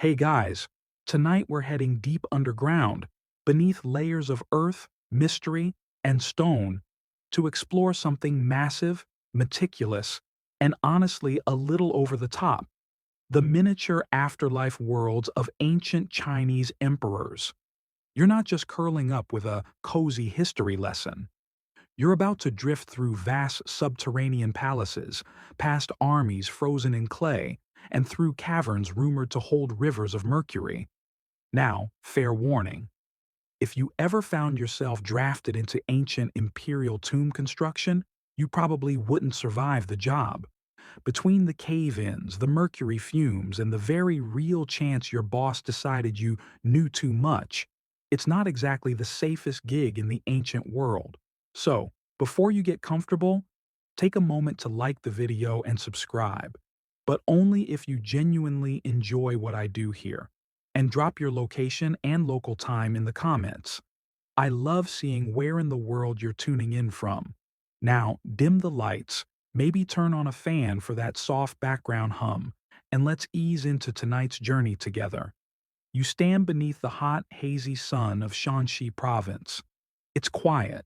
Hey guys, tonight we're heading deep underground, beneath layers of earth, mystery, and stone, to explore something massive, meticulous, and honestly a little over the top: the miniature afterlife worlds of ancient Chinese emperors. You're not just curling up with a cozy history lesson. You're about to drift through vast subterranean palaces, past armies frozen in clay, and through caverns rumored to hold rivers of mercury. Now, fair warning. If you ever found yourself drafted into ancient imperial tomb construction, you probably wouldn't survive the job. Between the cave-ins, the mercury fumes, and the very real chance your boss decided you knew too much, it's not exactly the safest gig in the ancient world. So, before you get comfortable, take a moment to like the video and subscribe, but only if you genuinely enjoy what I do here. And drop your location and local time in the comments. I love seeing where in the world you're tuning in from. Now, dim the lights, maybe turn on a fan for that soft background hum, and let's ease into tonight's journey together. You stand beneath the hot, hazy sun of Shanxi province. It's quiet,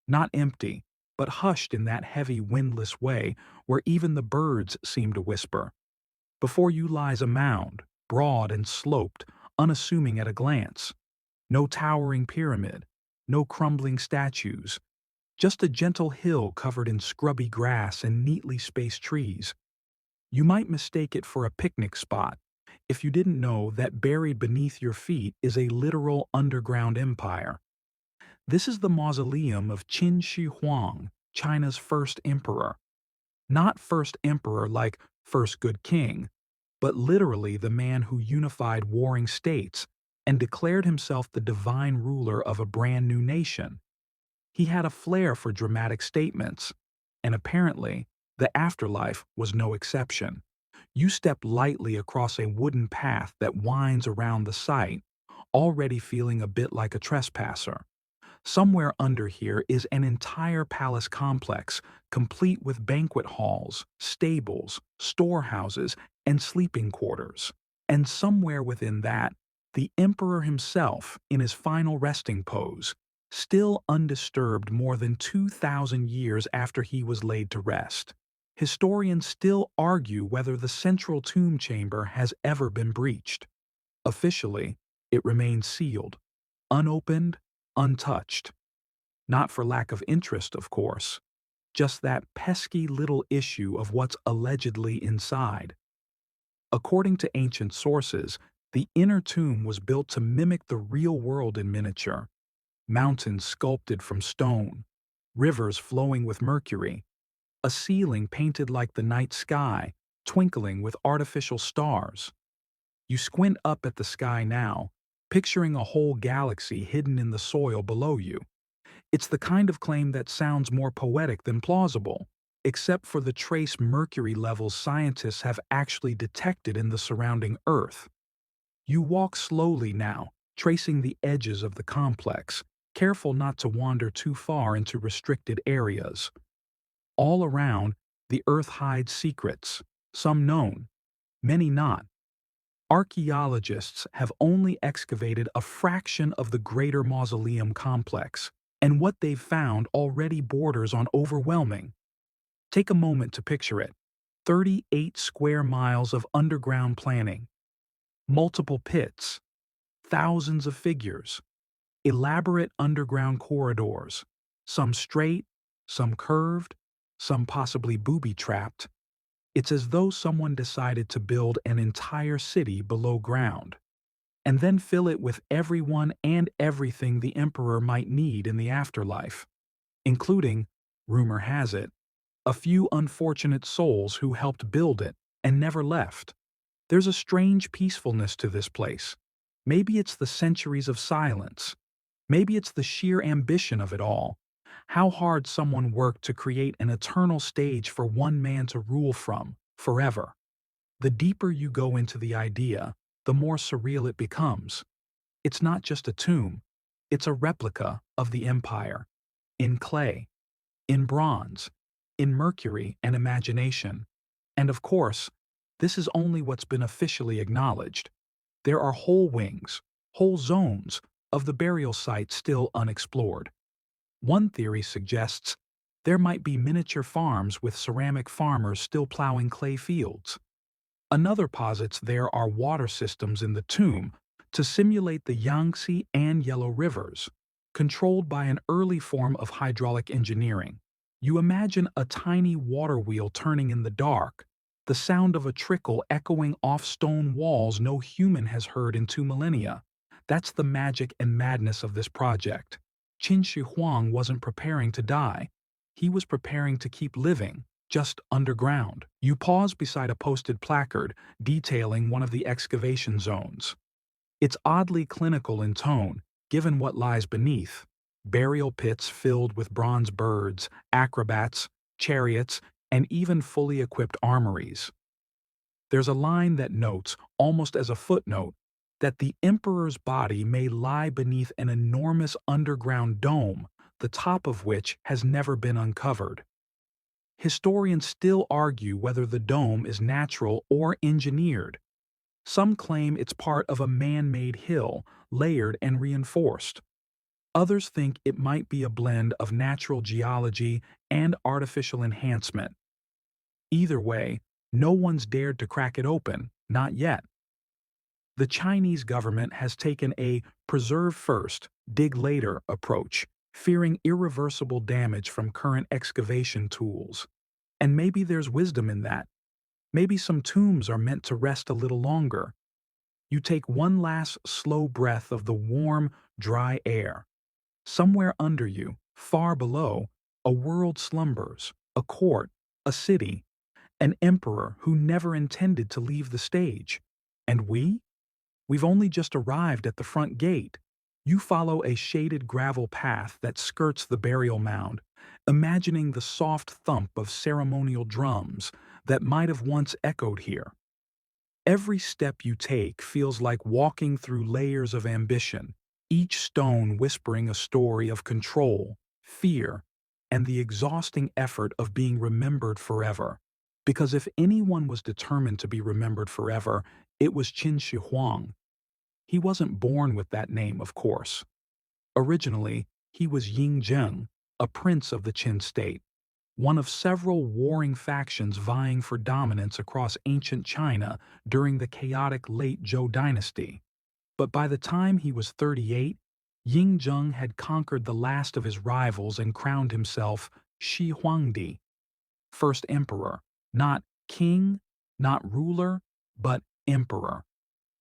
not empty, but hushed in that heavy, windless way where even the birds seem to whisper. Before you lies a mound, broad and sloped, unassuming at a glance. No towering pyramid, no crumbling statues, just a gentle hill covered in scrubby grass and neatly spaced trees. You might mistake it for a picnic spot if you didn't know that buried beneath your feet is a literal underground empire. This is the mausoleum of Qin Shi Huang, China's first emperor. Not first emperor like first good king, but literally the man who unified warring states and declared himself the divine ruler of a brand new nation. He had a flair for dramatic statements, and apparently, the afterlife was no exception. You step lightly across a wooden path that winds around the site, already feeling a bit like a trespasser. Somewhere under here is an entire palace complex, complete with banquet halls, stables, storehouses, and sleeping quarters. And somewhere within that, the emperor himself in his final resting pose, still undisturbed more than 2,000 years after he was laid to rest. Historians still argue whether the central tomb chamber has ever been breached. Officially, it remains sealed, unopened, untouched. Not for lack of interest, of course, just that pesky little issue of what's allegedly inside. According to ancient sources, the inner tomb was built to mimic the real world in miniature: mountains sculpted from stone, rivers flowing with mercury, a ceiling painted like the night sky, twinkling with artificial stars. You squint up at the sky now, picturing a whole galaxy hidden in the soil below you. It's the kind of claim that sounds more poetic than plausible, except for the trace mercury levels scientists have actually detected in the surrounding Earth. You walk slowly now, tracing the edges of the complex, careful not to wander too far into restricted areas. All around, the Earth hides secrets, some known, many not. Archaeologists have only excavated a fraction of the greater mausoleum complex, and what they've found already borders on overwhelming. Take a moment to picture it: 38 square miles of underground planning, multiple pits, thousands of figures, elaborate underground corridors, some straight, some curved, some possibly booby-trapped. It's as though someone decided to build an entire city below ground, and then fill it with everyone and everything the emperor might need in the afterlife, including, rumor has it, a few unfortunate souls who helped build it and never left. There's a strange peacefulness to this place. Maybe it's the centuries of silence. Maybe it's the sheer ambition of it all. How hard someone worked to create an eternal stage for one man to rule from, forever. The deeper you go into the idea, the more surreal it becomes. It's not just a tomb, it's a replica of the empire. In clay, in bronze, in mercury and imagination. And of course, this is only what's been officially acknowledged. There are whole wings, whole zones of the burial site still unexplored. One theory suggests there might be miniature farms with ceramic farmers still plowing clay fields. Another posits there are water systems in the tomb to simulate the Yangtze and Yellow Rivers, controlled by an early form of hydraulic engineering. You imagine a tiny water wheel turning in the dark, the sound of a trickle echoing off stone walls no human has heard in 2 millennia. That's the magic and madness of this project. Qin Shi Huang wasn't preparing to die. He was preparing to keep living, just underground. You pause beside a posted placard detailing one of the excavation zones. It's oddly clinical in tone, given what lies beneath. Burial pits filled with bronze birds, acrobats, chariots, and even fully equipped armories. There's a line that notes, almost as a footnote, that the emperor's body may lie beneath an enormous underground dome, the top of which has never been uncovered. Historians still argue whether the dome is natural or engineered. Some claim it's part of a man-made hill, layered and reinforced. Others think it might be a blend of natural geology and artificial enhancement. Either way, no one's dared to crack it open, not yet. The Chinese government has taken a preserve first, dig later approach, fearing irreversible damage from current excavation tools. And maybe there's wisdom in that. Maybe some tombs are meant to rest a little longer. You take one last slow breath of the warm, dry air. Somewhere under you, far below, a world slumbers, a court, a city, an emperor who never intended to leave the stage. And we've only just arrived at the front gate. You follow a shaded gravel path that skirts the burial mound, imagining the soft thump of ceremonial drums that might have once echoed here. Every step you take feels like walking through layers of ambition, each stone whispering a story of control, fear, and the exhausting effort of being remembered forever. Because if anyone was determined to be remembered forever, it was Qin Shi Huang. He wasn't born with that name, of course. Originally, he was Ying Zheng, a prince of the Qin state, one of several warring factions vying for dominance across ancient China during the chaotic late Zhou dynasty. But by the time he was 38, Ying Zheng had conquered the last of his rivals and crowned himself Shi Huangdi, first emperor, not king, not ruler, but emperor.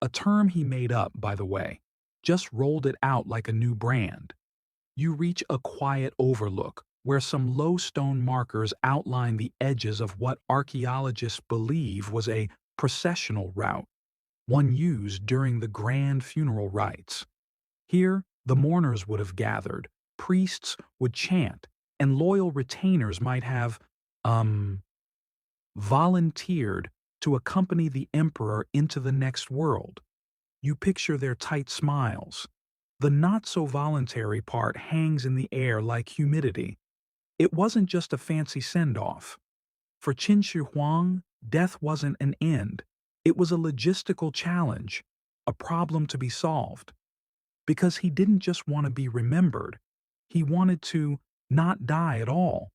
A term he made up, by the way, just rolled it out like a new brand. You reach a quiet overlook where some low stone markers outline the edges of what archaeologists believe was a processional route, one used during the grand funeral rites. Here, the mourners would have gathered, priests would chant, and loyal retainers might have, volunteered to accompany the emperor into the next world. You picture their tight smiles. The not-so-voluntary part hangs in the air like humidity. It wasn't just a fancy send-off. For Qin Shi Huang, death wasn't an end. It was a logistical challenge, a problem to be solved. Because he didn't just want to be remembered, he wanted to not die at all.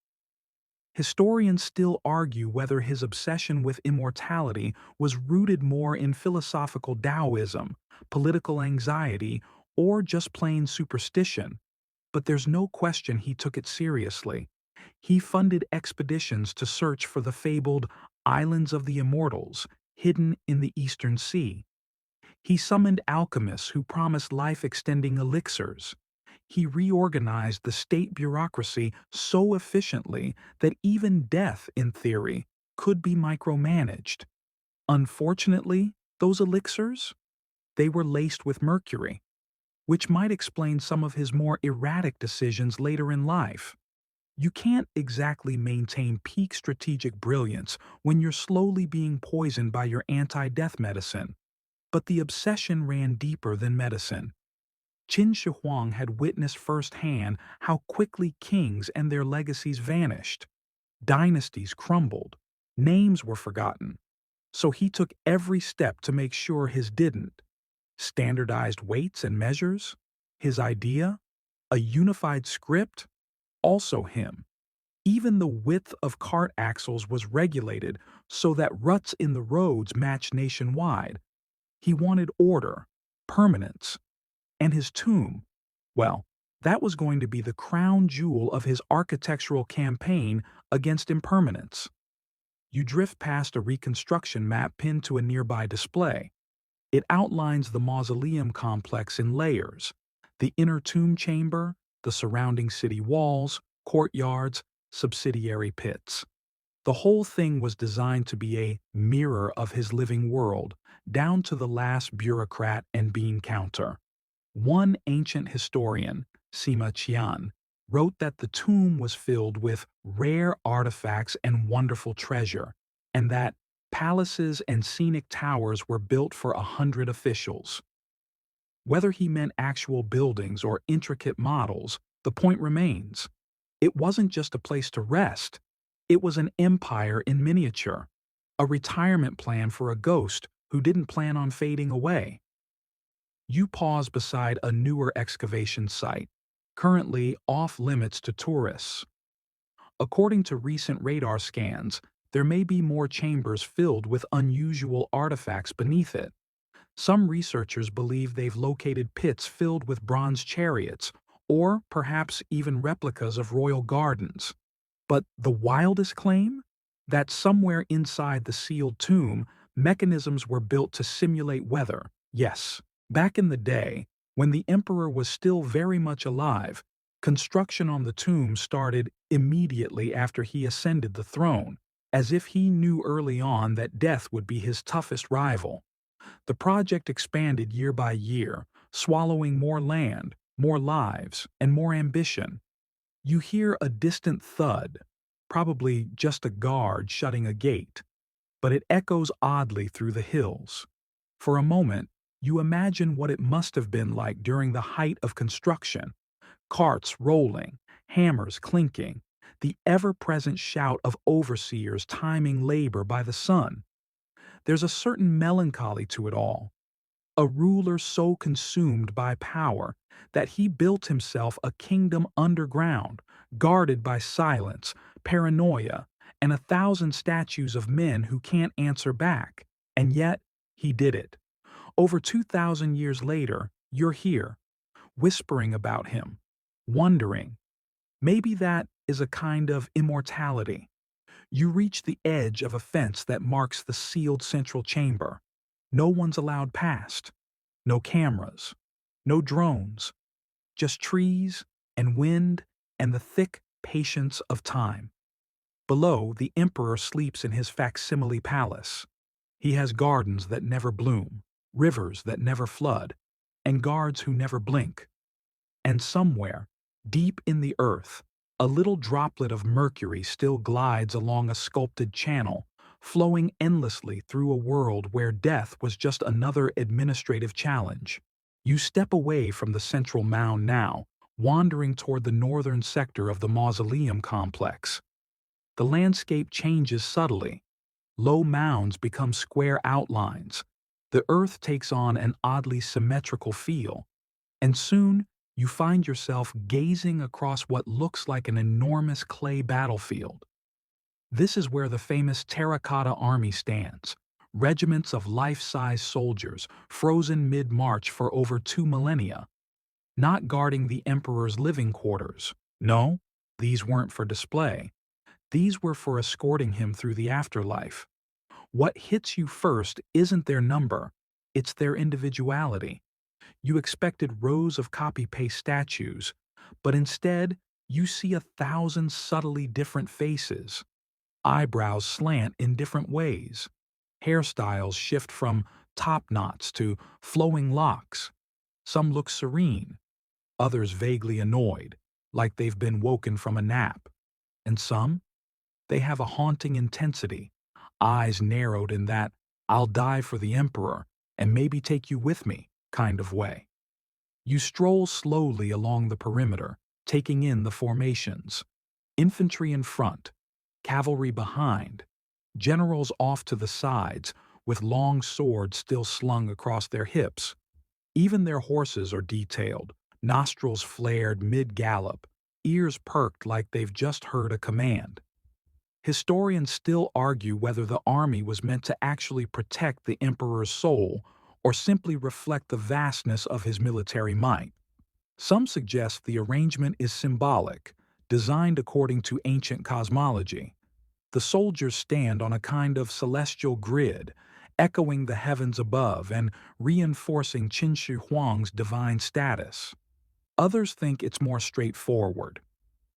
Historians still argue whether his obsession with immortality was rooted more in philosophical Taoism, political anxiety, or just plain superstition. But there's no question he took it seriously. He funded expeditions to search for the fabled Islands of the Immortals, hidden in the Eastern Sea. He summoned alchemists who promised life-extending elixirs. He reorganized the state bureaucracy so efficiently that even death, in theory, could be micromanaged. Unfortunately, those elixirs? They were laced with mercury, which might explain some of his more erratic decisions later in life. You can't exactly maintain peak strategic brilliance when you're slowly being poisoned by your anti-death medicine. But the obsession ran deeper than medicine. Qin Shi Huang had witnessed firsthand how quickly kings and their legacies vanished. Dynasties crumbled. Names were forgotten. So he took every step to make sure his didn't. Standardized weights and measures? His idea? A unified script? Also him. Even the width of cart axles was regulated so that ruts in the roads matched nationwide. He wanted order, permanence, and his tomb, well, that was going to be the crown jewel of his architectural campaign against impermanence. You drift past a reconstruction map pinned to a nearby display. It outlines the mausoleum complex in layers: the inner tomb chamber, the surrounding city walls, courtyards, subsidiary pits. The whole thing was designed to be a mirror of his living world, down to the last bureaucrat and bean counter. One ancient historian, Sima Qian, wrote that the tomb was filled with rare artifacts and wonderful treasure, and that palaces and scenic towers were built for 100 officials. Whether he meant actual buildings or intricate models, the point remains. It wasn't just a place to rest. It was an empire in miniature, a retirement plan for a ghost who didn't plan on fading away. You pause beside a newer excavation site, currently off-limits to tourists. According to recent radar scans, there may be more chambers filled with unusual artifacts beneath it. Some researchers believe they've located pits filled with bronze chariots, or perhaps even replicas of royal gardens. But the wildest claim? That somewhere inside the sealed tomb, mechanisms were built to simulate weather. Yes, back in the day, when the emperor was still very much alive, construction on the tomb started immediately after he ascended the throne, as if he knew early on that death would be his toughest rival. The project expanded year by year, swallowing more land, more lives, and more ambition. You hear a distant thud, probably just a guard shutting a gate, but it echoes oddly through the hills. For a moment, you imagine what it must have been like during the height of construction: carts rolling, hammers clinking, the ever-present shout of overseers timing labor by the sun. There's a certain melancholy to it all. A ruler so consumed by power that he built himself a kingdom underground, guarded by silence, paranoia, and 1,000 statues of men who can't answer back. And yet, he did it. Over 2,000 years later, you're here, whispering about him, wondering. Maybe that is a kind of immortality. You reach the edge of a fence that marks the sealed central chamber. No one's allowed past. No cameras. No drones. Just trees and wind and the thick patience of time. Below, the emperor sleeps in his facsimile palace. He has gardens that never bloom, rivers that never flood, and guards who never blink. And somewhere, deep in the earth, a little droplet of mercury still glides along a sculpted channel, flowing endlessly through a world where death was just another administrative challenge. You step away from the central mound now, wandering toward the northern sector of the mausoleum complex. The landscape changes subtly. Low mounds become square outlines. The earth takes on an oddly symmetrical feel. And soon, you find yourself gazing across what looks like an enormous clay battlefield. This is where the famous terracotta army stands, regiments of life-size soldiers frozen mid-march for over 2 millennia, not guarding the emperor's living quarters. No, these weren't for display. These were for escorting him through the afterlife. What hits you first isn't their number, it's their individuality. You expected rows of copy-paste statues, but instead, you see 1,000 subtly different faces. Eyebrows slant in different ways. Hairstyles shift from top knots to flowing locks. Some look serene, others vaguely annoyed, like they've been woken from a nap. And some, they have a haunting intensity, eyes narrowed in that "I'll die for the emperor and maybe take you with me" kind of way. You stroll slowly along the perimeter, taking in the formations. Infantry in front, cavalry behind, generals off to the sides with long swords still slung across their hips. Even their horses are detailed, nostrils flared mid-gallop, ears perked like they've just heard a command. Historians still argue whether the army was meant to actually protect the emperor's soul or simply reflect the vastness of his military might. Some suggest the arrangement is symbolic, designed according to ancient cosmology. The soldiers stand on a kind of celestial grid, echoing the heavens above and reinforcing Qin Shi Huang's divine status. Others think it's more straightforward.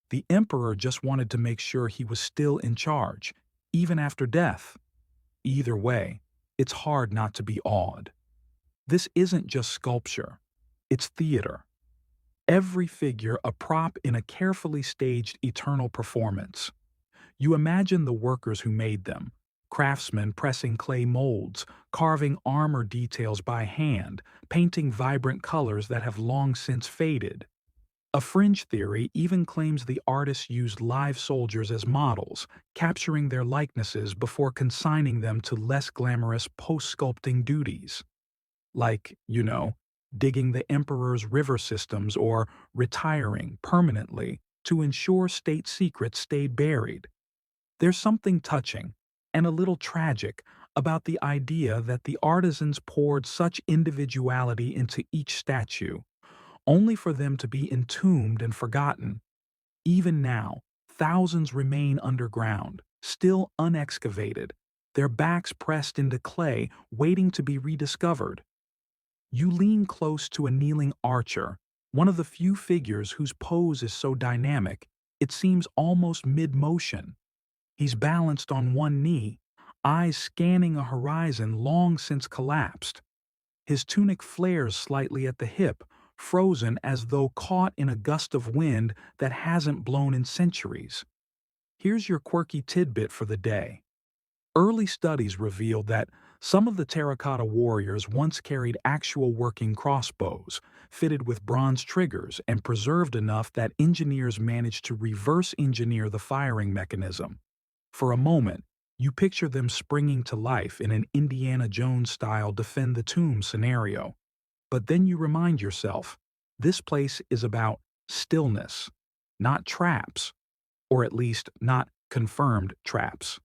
The emperor just wanted to make sure he was still in charge, even after death. Either way, it's hard not to be awed. This isn't just sculpture, it's theater. Every figure a prop in a carefully staged eternal performance. You imagine the workers who made them, craftsmen pressing clay molds, carving armor details by hand, painting vibrant colors that have long since faded. A fringe theory even claims the artists used live soldiers as models, capturing their likenesses before consigning them to less glamorous post-sculpting duties. Like, digging the emperor's river systems or retiring permanently to ensure state secrets stayed buried. There's something touching and a little tragic about the idea that the artisans poured such individuality into each statue, only for them to be entombed and forgotten. Even now, thousands remain underground, still unexcavated, their backs pressed into clay, waiting to be rediscovered. You lean close to a kneeling archer, one of the few figures whose pose is so dynamic, it seems almost mid-motion. He's balanced on one knee, eyes scanning a horizon long since collapsed. His tunic flares slightly at the hip, frozen as though caught in a gust of wind that hasn't blown in centuries. Here's your quirky tidbit for the day. Early studies revealed that some of the terracotta warriors once carried actual working crossbows, fitted with bronze triggers and preserved enough that engineers managed to reverse engineer the firing mechanism. For a moment, you picture them springing to life in an Indiana Jones-style defend the tomb scenario. But then you remind yourself, this place is about stillness, not traps, or at least not confirmed traps.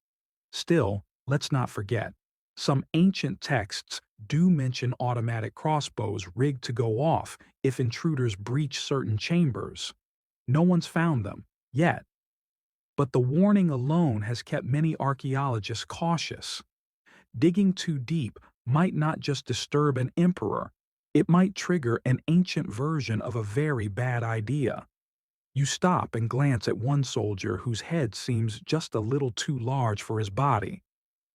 Still, let's not forget, some ancient texts do mention automatic crossbows rigged to go off if intruders breach certain chambers. No one's found them, yet. But the warning alone has kept many archaeologists cautious. Digging too deep might not just disturb an emperor, it might trigger an ancient version of a very bad idea. You stop and glance at one soldier whose head seems just a little too large for his body.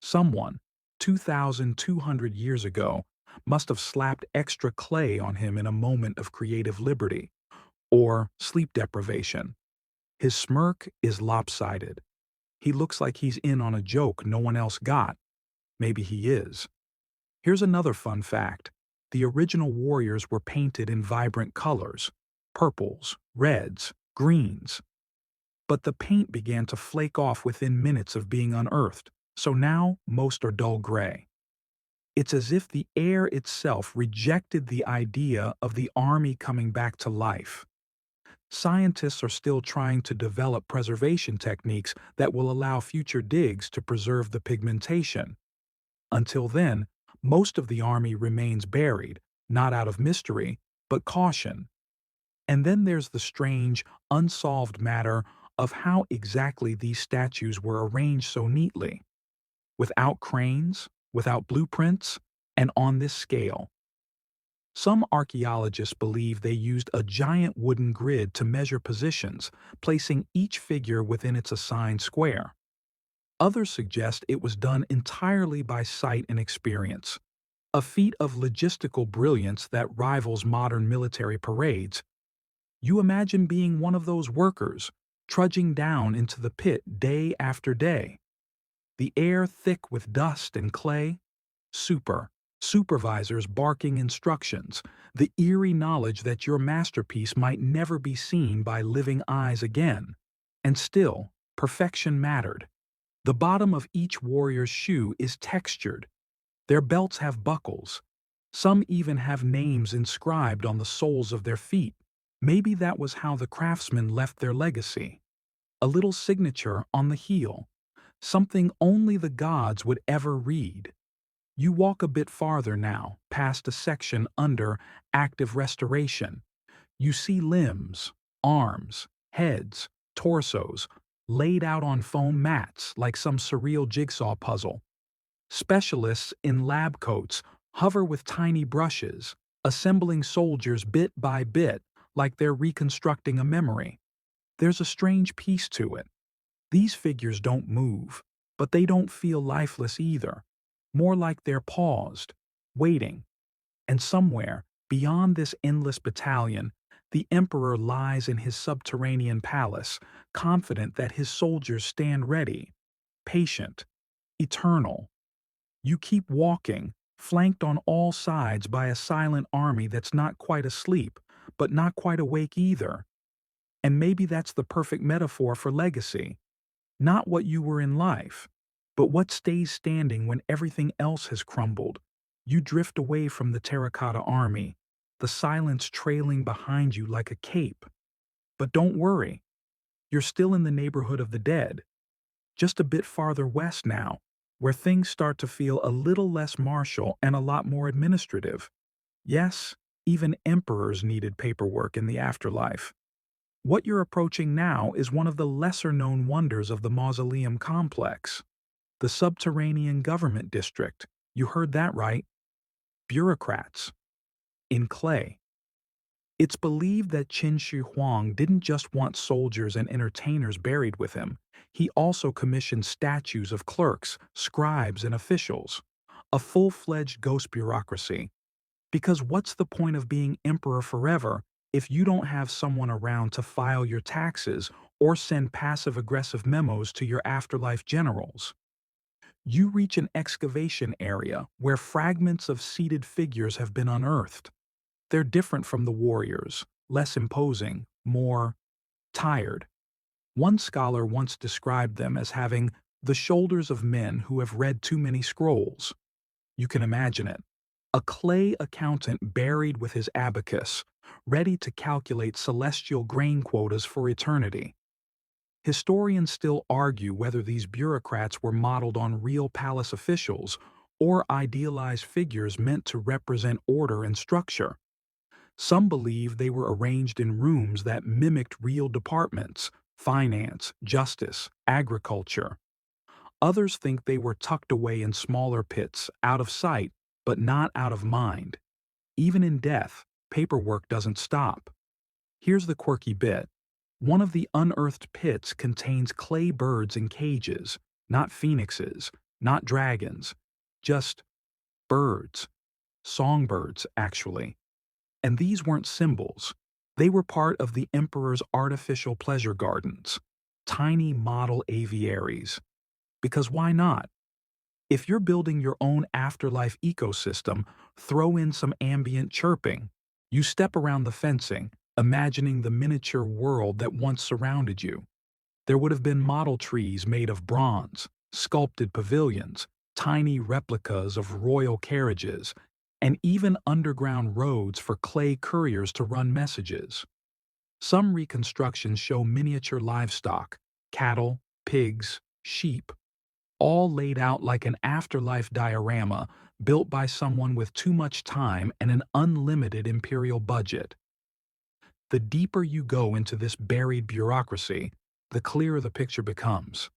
Someone, 2,200 years ago, must have slapped extra clay on him in a moment of creative liberty, or sleep deprivation. His smirk is lopsided. He looks like he's in on a joke no one else got. Maybe he is. Here's another fun fact. The original warriors were painted in vibrant colors, purples, reds, greens. But the paint began to flake off within minutes of being unearthed, so now most are dull gray. It's as if the air itself rejected the idea of the army coming back to life. Scientists are still trying to develop preservation techniques that will allow future digs to preserve the pigmentation. Until then, most of the army remains buried, not out of mystery, but caution. And then there's the strange, unsolved matter of how exactly these statues were arranged so neatly. Without cranes, without blueprints, and on this scale. Some archaeologists believe they used a giant wooden grid to measure positions, placing each figure within its assigned square. Others suggest it was done entirely by sight and experience, a feat of logistical brilliance that rivals modern military parades. You imagine being one of those workers, trudging down into the pit day after day. The air thick with dust and clay. Supervisors barking instructions, the eerie knowledge that your masterpiece might never be seen by living eyes again. And still, perfection mattered. The bottom of each warrior's shoe is textured. Their belts have buckles. Some even have names inscribed on the soles of their feet. Maybe that was how the craftsmen left their legacy. A little signature on the heel, something only the gods would ever read. You walk a bit farther now, past a section under active restoration. You see limbs, arms, heads, torsos, laid out on foam mats like some surreal jigsaw puzzle. Specialists in lab coats hover with tiny brushes, assembling soldiers bit by bit like they're reconstructing a memory. There's a strange peace to it. These figures don't move, but they don't feel lifeless either. More like they're paused, waiting. And somewhere, beyond this endless battalion, the emperor lies in his subterranean palace, confident that his soldiers stand ready, patient, eternal. You keep walking, flanked on all sides by a silent army that's not quite asleep, but not quite awake either. And maybe that's the perfect metaphor for legacy. Not what you were in life, but what stays standing when everything else has crumbled. You drift away from the terracotta army, the silence trailing behind you like a cape. But don't worry, you're still in the neighborhood of the dead, just a bit farther west now, where things start to feel a little less martial and a lot more administrative. Yes, even emperors needed paperwork in the afterlife. What you're approaching now is one of the lesser-known wonders of the mausoleum complex, the subterranean government district. You heard that right. Bureaucrats. In clay. It's believed that Qin Shi Huang didn't just want soldiers and entertainers buried with him. He also commissioned statues of clerks, scribes, and officials. A full-fledged ghost bureaucracy. Because what's the point of being emperor forever if you don't have someone around to file your taxes or send passive-aggressive memos to your afterlife generals? You reach an excavation area where fragments of seated figures have been unearthed. They're different from the warriors, less imposing, more tired. One scholar once described them as having the shoulders of men who have read too many scrolls. You can imagine it. A clay accountant buried with his abacus, ready to calculate celestial grain quotas for eternity. Historians still argue whether these bureaucrats were modeled on real palace officials or idealized figures meant to represent order and structure. Some believe they were arranged in rooms that mimicked real departments: finance, justice, agriculture. Others think they were tucked away in smaller pits, out of sight, but not out of mind. Even in death, paperwork doesn't stop. Here's the quirky bit. One of the unearthed pits contains clay birds in cages, not phoenixes, not dragons, just birds. Songbirds, actually. And these weren't symbols. They were part of the emperor's artificial pleasure gardens, tiny model aviaries. Because why not? If you're building your own afterlife ecosystem, throw in some ambient chirping. You step around the fencing, imagining the miniature world that once surrounded you. There would have been model trees made of bronze, sculpted pavilions, tiny replicas of royal carriages, and even underground roads for clay couriers to run messages. Some reconstructions show miniature livestock, cattle, pigs, sheep, all laid out like an afterlife diorama built by someone with too much time and an unlimited imperial budget. The deeper you go into this buried bureaucracy, the clearer the picture becomes.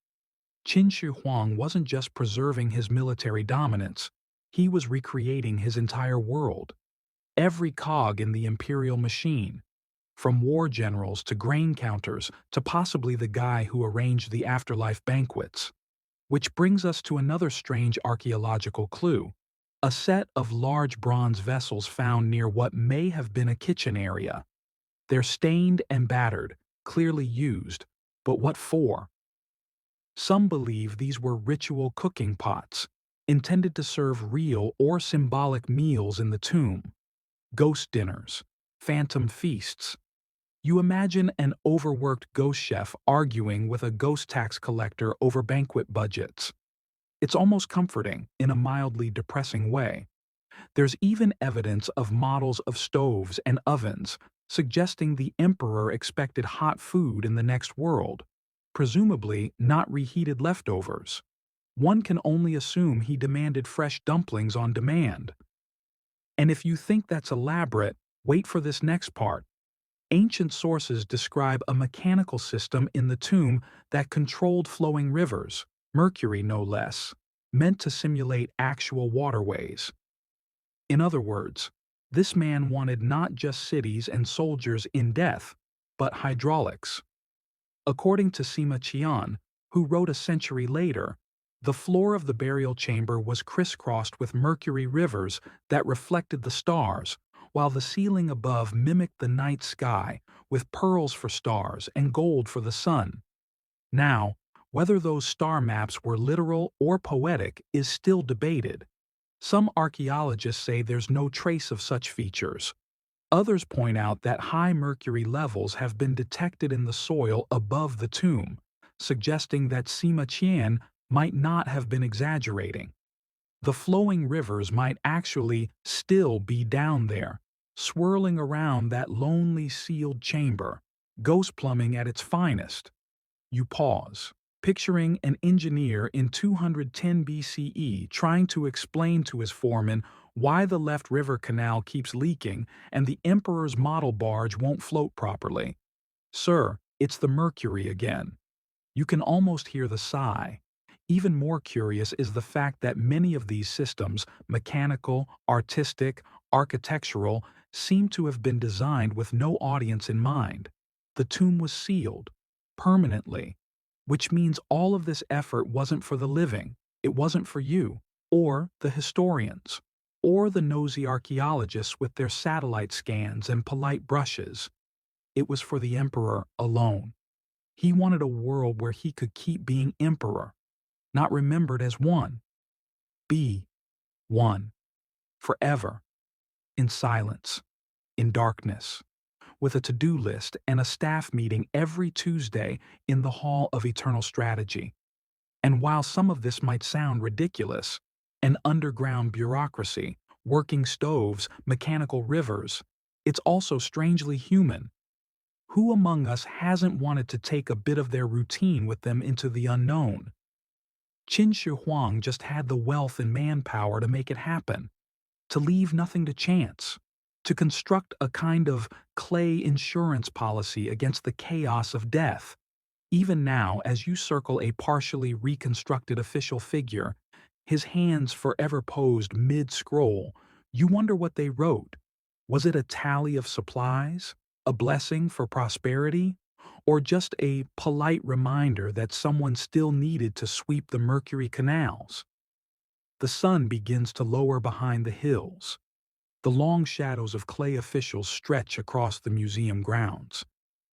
Qin Shi Huang wasn't just preserving his military dominance, he was recreating his entire world. Every cog in the imperial machine, from war generals to grain counters to possibly the guy who arranged the afterlife banquets. Which brings us to another strange archaeological clue. A set of large bronze vessels found near what may have been a kitchen area. They're stained and battered, clearly used, but what for? Some believe these were ritual cooking pots, intended to serve real or symbolic meals in the tomb. Ghost dinners, phantom feasts. You imagine an overworked ghost chef arguing with a ghost tax collector over banquet budgets. It's almost comforting in a mildly depressing way. There's even evidence of models of stoves and ovens, suggesting the emperor expected hot food in the next world, presumably not reheated leftovers. One can only assume he demanded fresh dumplings on demand. And if you think that's elaborate, wait for this next part. Ancient sources describe a mechanical system in the tomb that controlled flowing rivers, mercury no less, meant to simulate actual waterways. In other words, this man wanted not just cities and soldiers in death, but hydraulics. According to Sima Qian, who wrote a century later, the floor of the burial chamber was crisscrossed with mercury rivers that reflected the stars, while the ceiling above mimicked the night sky with pearls for stars and gold for the sun. Now, whether those star maps were literal or poetic is still debated. Some archaeologists say there's no trace of such features. Others point out that high mercury levels have been detected in the soil above the tomb, suggesting that Sima Qian might not have been exaggerating. The flowing rivers might actually still be down there, swirling around that lonely sealed chamber, ghost plumbing at its finest. You pause, picturing an engineer in 210 BCE trying to explain to his foreman why the left river canal keeps leaking and the emperor's model barge won't float properly. Sir, it's the mercury again. You can almost hear the sigh. Even more curious is the fact that many of these systems, mechanical, artistic, architectural, seem to have been designed with no audience in mind. The tomb was sealed, permanently, which means all of this effort wasn't for the living, it wasn't for you, or the historians, or the nosy archaeologists with their satellite scans and polite brushes. It was for the emperor alone. He wanted a world where he could keep being emperor, not remembered as one. Be one. Forever. In silence. In darkness. With a to-do list and a staff meeting every Tuesday in the Hall of Eternal Strategy. And while some of this might sound ridiculous, an underground bureaucracy, working stoves, mechanical rivers, it's also strangely human. Who among us hasn't wanted to take a bit of their routine with them into the unknown? Qin Shi Huang just had the wealth and manpower to make it happen, to leave nothing to chance, to construct a kind of clay insurance policy against the chaos of death. Even now, as you circle a partially reconstructed official figure, his hands forever posed mid-scroll, you wonder what they wrote. Was it a tally of supplies? A blessing for prosperity? Or just a polite reminder that someone still needed to sweep the mercury canals? The sun begins to lower behind the hills. The long shadows of clay officials stretch across the museum grounds.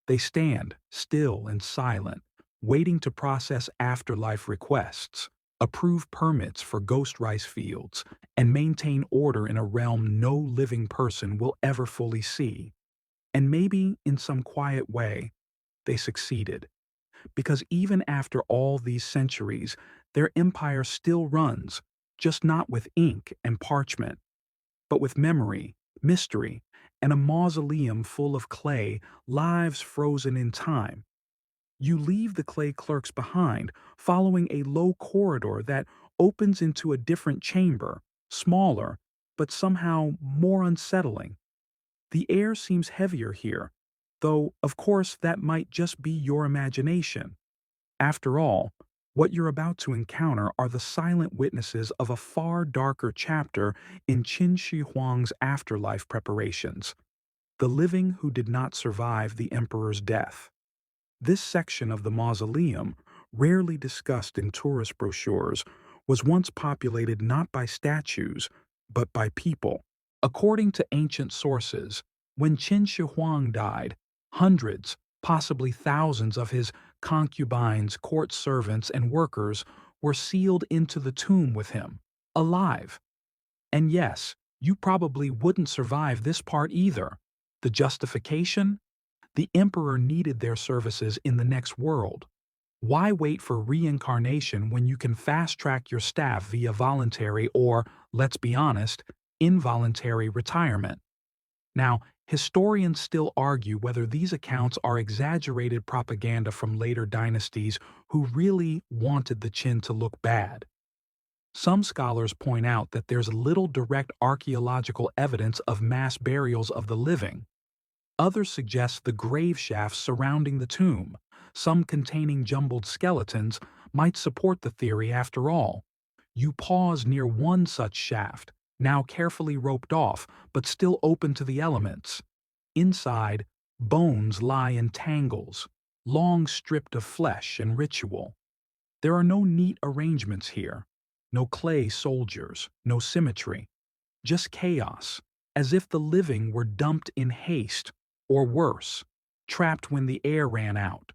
They stand, still and silent, waiting to process afterlife requests, approve permits for ghost rice fields, and maintain order in a realm no living person will ever fully see. And maybe, in some quiet way, they succeeded. Because even after all these centuries, their empire still runs, just not with ink and parchment, but with memory, mystery, and a mausoleum full of clay, lives frozen in time. You leave the clay clerks behind, following a low corridor that opens into a different chamber, smaller, but somehow more unsettling. The air seems heavier here, though, of course, that might just be your imagination. After all, what you're about to encounter are the silent witnesses of a far darker chapter in Qin Shi Huang's afterlife preparations, the living who did not survive the emperor's death. This section of the mausoleum, rarely discussed in tourist brochures, was once populated not by statues, but by people. According to ancient sources, when Qin Shi Huang died, hundreds, possibly thousands of his concubines, court servants, and workers were sealed into the tomb with him, alive. And yes, you probably wouldn't survive this part either. The justification? The emperor needed their services in the next world. Why wait for reincarnation when you can fast-track your staff via voluntary or, let's be honest, involuntary retirement. Now, historians still argue whether these accounts are exaggerated propaganda from later dynasties who really wanted the Qin to look bad. Some scholars point out that there's little direct archaeological evidence of mass burials of the living. Others suggest the grave shafts surrounding the tomb, some containing jumbled skeletons, might support the theory after all. You pause near one such shaft, now carefully roped off, but still open to the elements. Inside, bones lie in tangles, long stripped of flesh and ritual. There are no neat arrangements here, no clay soldiers, no symmetry, just chaos, as if the living were dumped in haste, or worse, trapped when the air ran out.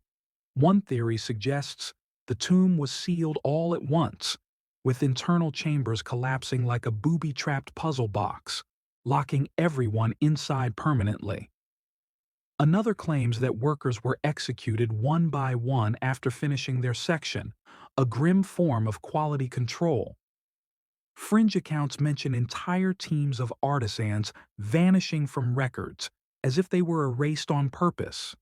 One theory suggests the tomb was sealed all at once, with internal chambers collapsing like a booby-trapped puzzle box, locking everyone inside permanently. Another claims that workers were executed one by one after finishing their section, a grim form of quality control. Fringe accounts mention entire teams of artisans vanishing from records, as if they were erased on purpose.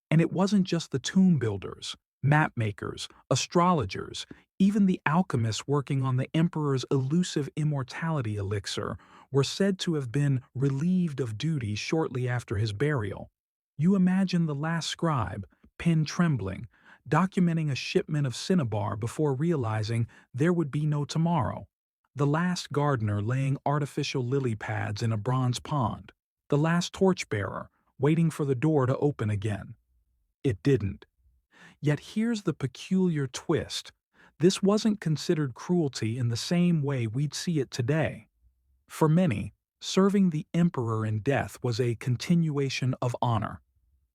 And it wasn't just the tomb builders, map makers, astrologers, even the alchemists working on the emperor's elusive immortality elixir were said to have been relieved of duty shortly after his burial. You imagine the last scribe, pen trembling, documenting a shipment of cinnabar before realizing there would be no tomorrow. The last gardener laying artificial lily pads in a bronze pond. The last torchbearer waiting for the door to open again. It didn't. Yet here's the peculiar twist. This wasn't considered cruelty in the same way we'd see it today. For many, serving the emperor in death was a continuation of honor,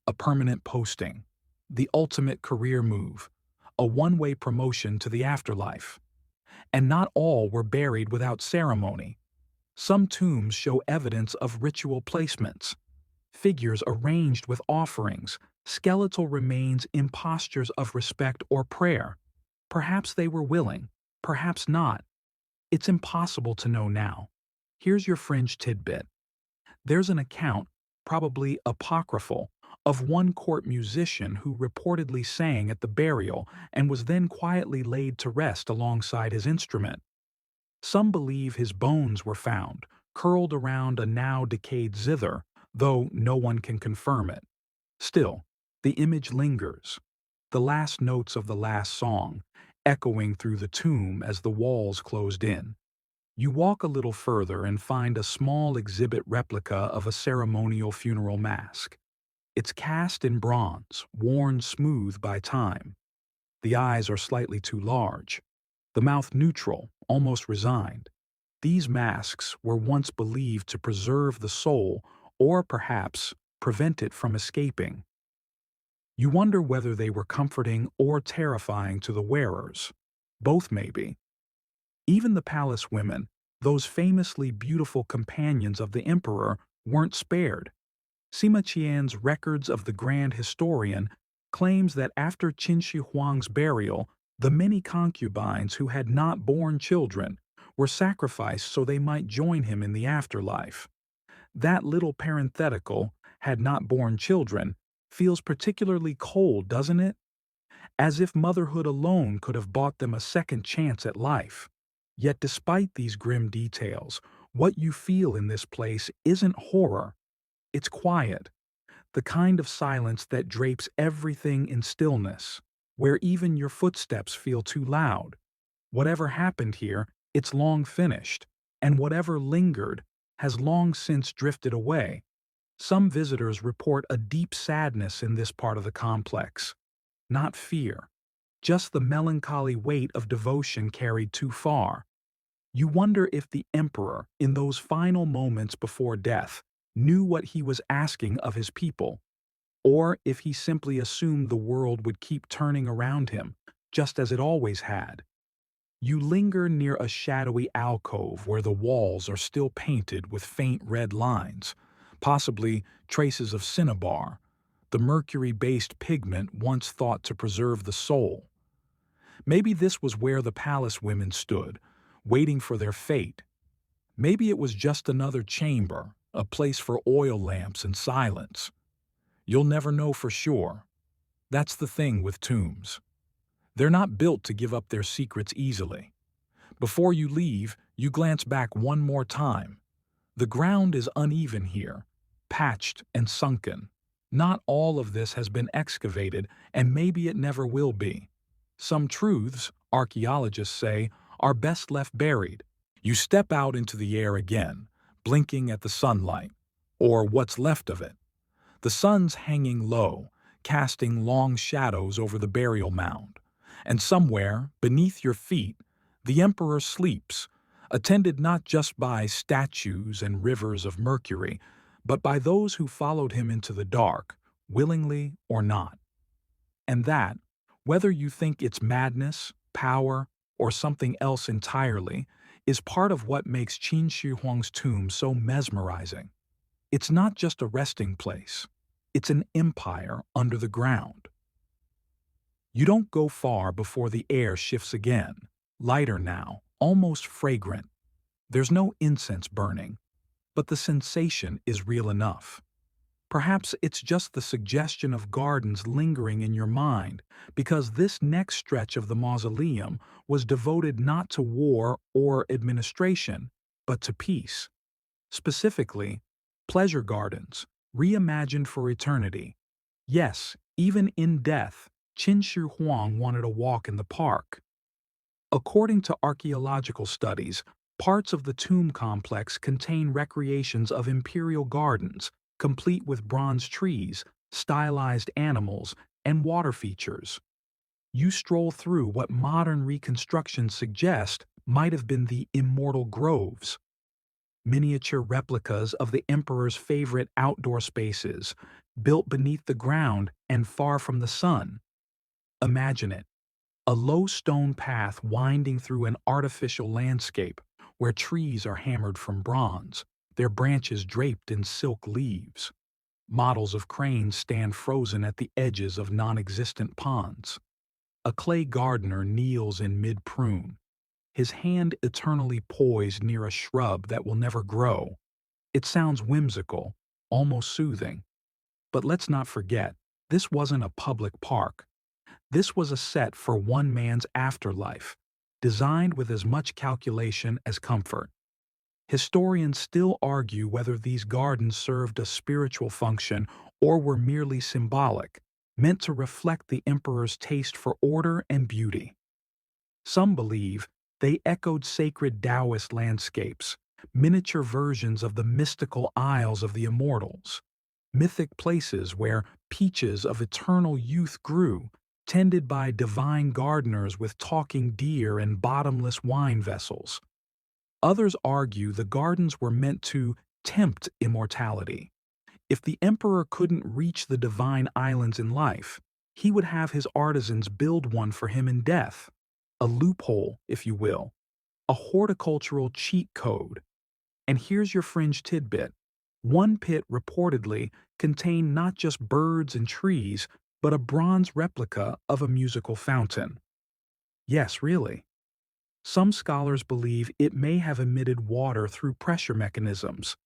a permanent posting, the ultimate career move, a one-way promotion to the afterlife. And not all were buried without ceremony. Some tombs show evidence of ritual placements, figures arranged with offerings, skeletal remains in postures of respect or prayer. Perhaps they were willing, perhaps not. It's impossible to know now. Here's your fringe tidbit. There's an account, probably apocryphal, of one court musician who reportedly sang at the burial and was then quietly laid to rest alongside his instrument. Some believe his bones were found, curled around a now decayed zither, though no one can confirm it. Still, the image lingers, the last notes of the last song, echoing through the tomb as the walls closed in. You walk a little further and find a small exhibit replica of a ceremonial funeral mask. It's cast in bronze, worn smooth by time. The eyes are slightly too large, the mouth neutral, almost resigned. These masks were once believed to preserve the soul or perhaps prevent it from escaping. You wonder whether they were comforting or terrifying to the wearers. Both maybe. Even the palace women, those famously beautiful companions of the emperor, weren't spared. Sima Qian's Records of the Grand Historian claims that after Qin Shi Huang's burial, the many concubines who had not borne children were sacrificed so they might join him in the afterlife. That little parenthetical, had not borne children, feels particularly cold, doesn't it? As if motherhood alone could have bought them a second chance at life. Yet despite these grim details, what you feel in this place isn't horror. It's quiet, the kind of silence that drapes everything in stillness, where even your footsteps feel too loud. Whatever happened here, it's long finished, and whatever lingered has long since drifted away. Some visitors report a deep sadness in this part of the complex. Not fear, just the melancholy weight of devotion carried too far. You wonder if the emperor, in those final moments before death, knew what he was asking of his people, or if he simply assumed the world would keep turning around him, just as it always had. You linger near a shadowy alcove where the walls are still painted with faint red lines, possibly traces of cinnabar, the mercury-based pigment once thought to preserve the soul. Maybe this was where the palace women stood, waiting for their fate. Maybe it was just another chamber, a place for oil lamps and silence. You'll never know for sure. That's the thing with tombs. They're not built to give up their secrets easily. Before you leave, you glance back one more time. The ground is uneven here, patched and sunken. Not all of this has been excavated, and maybe it never will be. Some truths, archaeologists say, are best left buried. You step out into the air again, blinking at the sunlight, or what's left of it. The sun's hanging low, casting long shadows over the burial mound. And somewhere, beneath your feet, the emperor sleeps, attended not just by statues and rivers of mercury, but by those who followed him into the dark, willingly or not. And that, whether you think it's madness, power, or something else entirely, is part of what makes Qin Shi Huang's tomb so mesmerizing. It's not just a resting place. It's an empire under the ground. You don't go far before the air shifts again, lighter now, almost fragrant. There's no incense burning, but the sensation is real enough. Perhaps it's just the suggestion of gardens lingering in your mind, because this next stretch of the mausoleum was devoted not to war or administration, but to peace. Specifically, pleasure gardens, reimagined for eternity. Yes, even in death, Qin Shi Huang wanted a walk in the park. According to archaeological studies, parts of the tomb complex contain recreations of imperial gardens, complete with bronze trees, stylized animals, and water features. You stroll through what modern reconstructions suggest might have been the immortal groves, miniature replicas of the emperor's favorite outdoor spaces, built beneath the ground and far from the sun. Imagine it, a low stone path winding through an artificial landscape where trees are hammered from bronze, their branches draped in silk leaves. Models of cranes stand frozen at the edges of non-existent ponds. A clay gardener kneels in mid-prune, his hand eternally poised near a shrub that will never grow. It sounds whimsical, almost soothing. But let's not forget, this wasn't a public park. This was a set for one man's afterlife, designed with as much calculation as comfort. Historians still argue whether these gardens served a spiritual function or were merely symbolic, meant to reflect the emperor's taste for order and beauty. Some believe they echoed sacred Taoist landscapes, miniature versions of the mystical isles of the immortals, mythic places where peaches of eternal youth grew, tended by divine gardeners with talking deer and bottomless wine vessels. Others argue the gardens were meant to tempt immortality. If the emperor couldn't reach the divine islands in life, he would have his artisans build one for him in death. A loophole, if you will, a horticultural cheat code. And here's your fringe tidbit. One pit reportedly contained not just birds and trees, but a bronze replica of a musical fountain. Yes, really. Some scholars believe it may have emitted water through pressure mechanisms,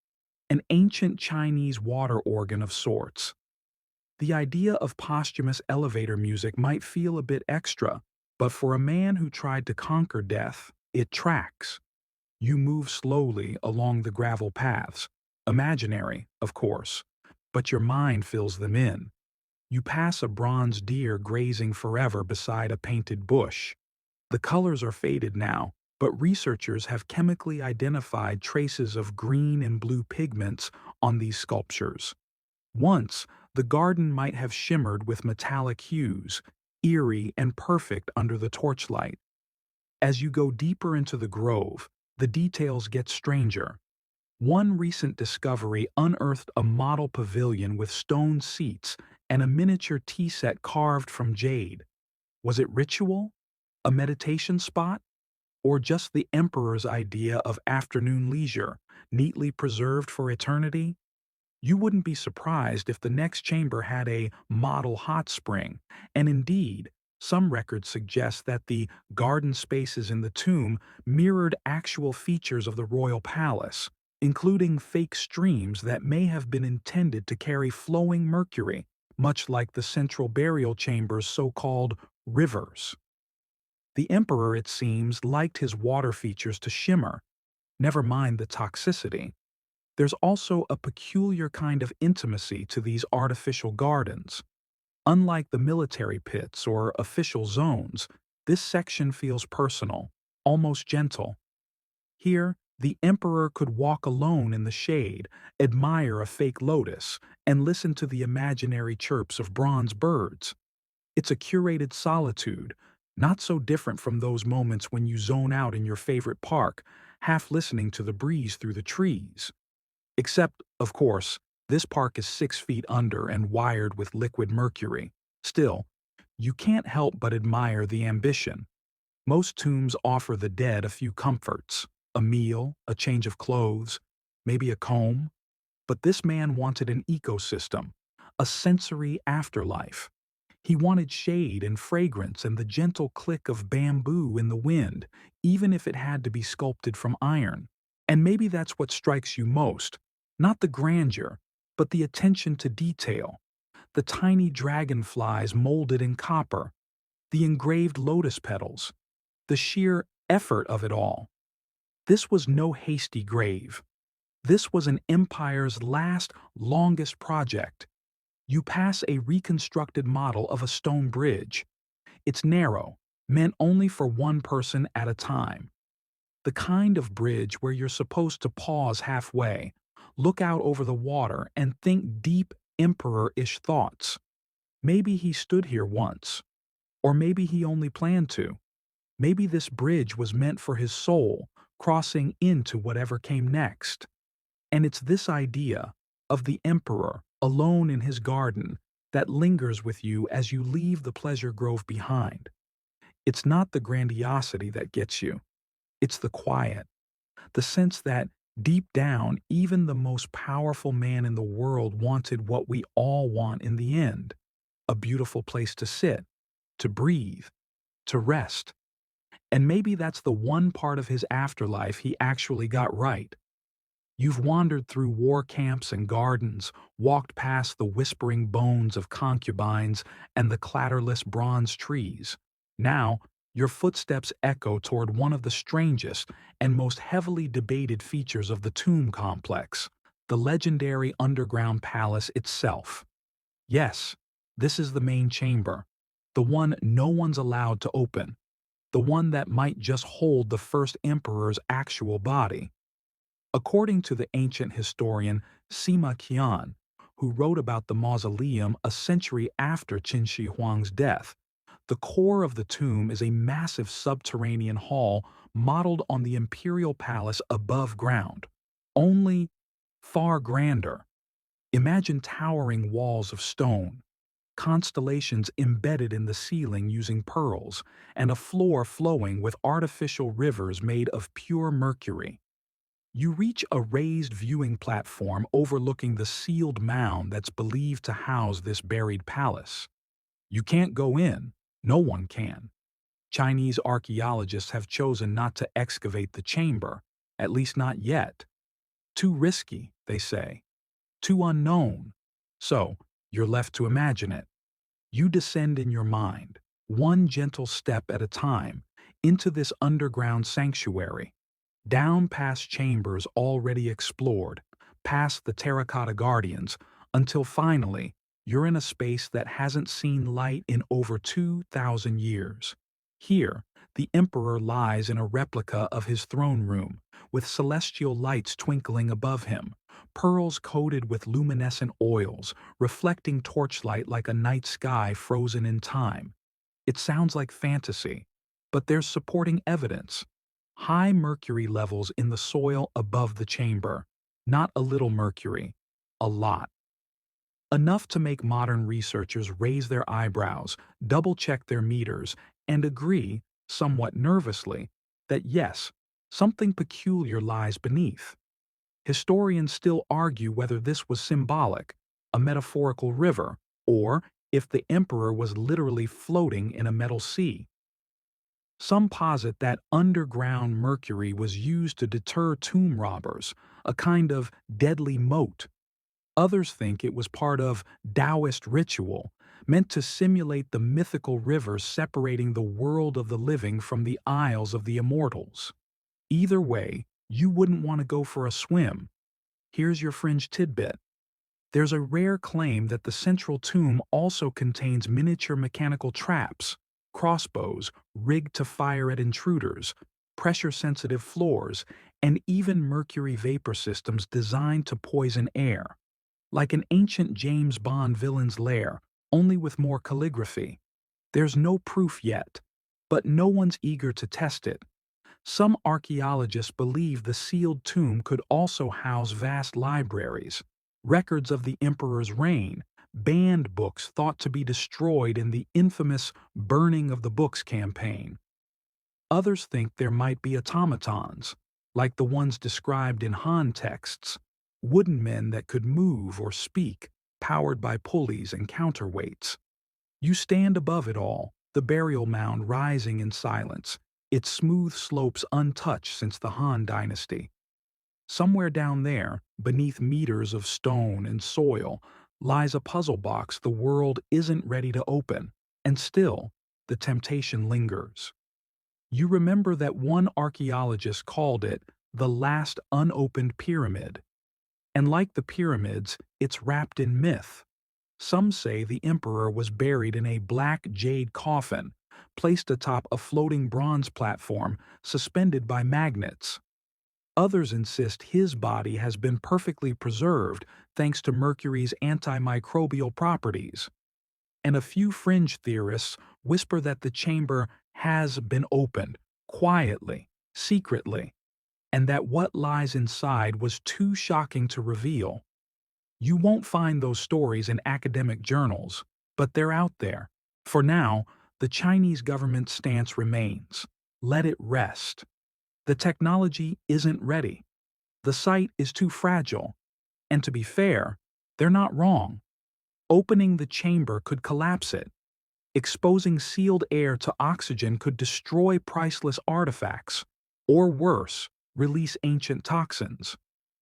an ancient Chinese water organ of sorts. The idea of posthumous elevator music might feel a bit extra, but for a man who tried to conquer death, it tracks. You move slowly along the gravel paths, imaginary, of course, but your mind fills them in. You pass a bronze deer grazing forever beside a painted bush. The colors are faded now, but researchers have chemically identified traces of green and blue pigments on these sculptures. Once, the garden might have shimmered with metallic hues, eerie and perfect under the torchlight. As you go deeper into the grove, the details get stranger. One recent discovery unearthed a model pavilion with stone seats and a miniature tea set carved from jade. Was it ritual? A meditation spot? Or just the emperor's idea of afternoon leisure, neatly preserved for eternity? You wouldn't be surprised if the next chamber had a model hot spring, and indeed, Some records suggest that the garden spaces in the tomb mirrored actual features of the royal palace, including fake streams that may have been intended to carry flowing mercury, much like the central burial chamber's so-called rivers. The emperor, it seems, liked his water features to shimmer, never mind the toxicity. There's also a peculiar kind of intimacy to these artificial gardens. Unlike the military pits or official zones, this section feels personal, almost gentle. Here, the emperor could walk alone in the shade, admire a fake lotus, and listen to the imaginary chirps of bronze birds. It's a curated solitude, not so different from those moments when you zone out in your favorite park, half listening to the breeze through the trees. Except, of course, this park is 6 feet under and wired with liquid mercury. Still, you can't help but admire the ambition. Most tombs offer the dead a few comforts, a meal, a change of clothes, maybe a comb. But this man wanted an ecosystem, a sensory afterlife. He wanted shade and fragrance and the gentle click of bamboo in the wind, even if it had to be sculpted from iron. And maybe that's what strikes you most, not the grandeur, but the attention to detail. The tiny dragonflies molded in copper, the engraved lotus petals, the sheer effort of it all. This was no hasty grave. This was an empire's last, longest project. You pass a reconstructed model of a stone bridge. It's narrow, meant only for one person at a time. The kind of bridge where you're supposed to pause halfway, look out over the water, and think deep, emperor-ish thoughts. Maybe he stood here once. Or maybe he only planned to. Maybe this bridge was meant for his soul, crossing into whatever came next. And it's this idea of the emperor alone in his garden that lingers with you as you leave the pleasure grove behind. It's not the grandiosity that gets you. It's the quiet, the sense that, deep down, even the most powerful man in the world wanted what we all want in the end: a beautiful place to sit, to breathe, to rest. And maybe that's the one part of his afterlife he actually got right. You've wandered through war camps and gardens, walked past the whispering bones of concubines and the clatterless bronze trees. Now, your footsteps echo toward one of the strangest and most heavily debated features of the tomb complex, the legendary underground palace itself. Yes, this is the main chamber, the one no one's allowed to open, the one that might just hold the first emperor's actual body. According to the ancient historian Sima Qian, who wrote about the mausoleum a century after Qin Shi Huang's death, the core of the tomb is a massive subterranean hall modeled on the imperial palace above ground, only far grander. Imagine towering walls of stone, constellations embedded in the ceiling using pearls, and a floor flowing with artificial rivers made of pure mercury. You reach a raised viewing platform overlooking the sealed mound that's believed to house this buried palace. You can't go in. No one can. Chinese archaeologists have chosen not to excavate the chamber, at least not yet. Too risky, they say. Too unknown. So, you're left to imagine it. You descend in your mind, one gentle step at a time, into this underground sanctuary, down past chambers already explored, past the terracotta guardians, until finally you're in a space that hasn't seen light in over 2,000 years. Here, the emperor lies in a replica of his throne room, with celestial lights twinkling above him, pearls coated with luminescent oils, reflecting torchlight like a night sky frozen in time. It sounds like fantasy, but there's supporting evidence. High mercury levels in the soil above the chamber. Not a little mercury, a lot. Enough to make modern researchers raise their eyebrows, double-check their meters, and agree, somewhat nervously, that yes, something peculiar lies beneath. Historians still argue whether this was symbolic, a metaphorical river, or if the emperor was literally floating in a metal sea. Some posit that underground mercury was used to deter tomb robbers, a kind of deadly moat. Others think it was part of Taoist ritual, meant to simulate the mythical rivers separating the world of the living from the isles of the immortals. Either way, you wouldn't want to go for a swim. Here's your fringe tidbit. There's a rare claim that the central tomb also contains miniature mechanical traps, crossbows rigged to fire at intruders, pressure-sensitive floors, and even mercury vapor systems designed to poison air. Like an ancient James Bond villain's lair, only with more calligraphy. There's no proof yet, but no one's eager to test it. Some archaeologists believe the sealed tomb could also house vast libraries, records of the emperor's reign, banned books thought to be destroyed in the infamous Burning of the Books campaign. Others think there might be automatons, like the ones described in Han texts, wooden men that could move or speak, powered by pulleys and counterweights. You stand above it all, the burial mound rising in silence, its smooth slopes untouched since the Han dynasty. Somewhere down there, beneath meters of stone and soil, lies a puzzle box the world isn't ready to open, and still, the temptation lingers. You remember that one archaeologist called it the last unopened pyramid. And like the pyramids, it's wrapped in myth. Some say the emperor was buried in a black jade coffin, placed atop a floating bronze platform suspended by magnets. Others insist his body has been perfectly preserved thanks to mercury's antimicrobial properties. And a few fringe theorists whisper that the chamber has been opened, quietly, secretly, and that what lies inside was too shocking to reveal. You won't find those stories in academic journals, but they're out there. For now, the Chinese government's stance remains. Let it rest. The technology isn't ready. The site is too fragile. And to be fair, they're not wrong. Opening the chamber could collapse it. Exposing sealed air to oxygen could destroy priceless artifacts. Or worse, release ancient toxins.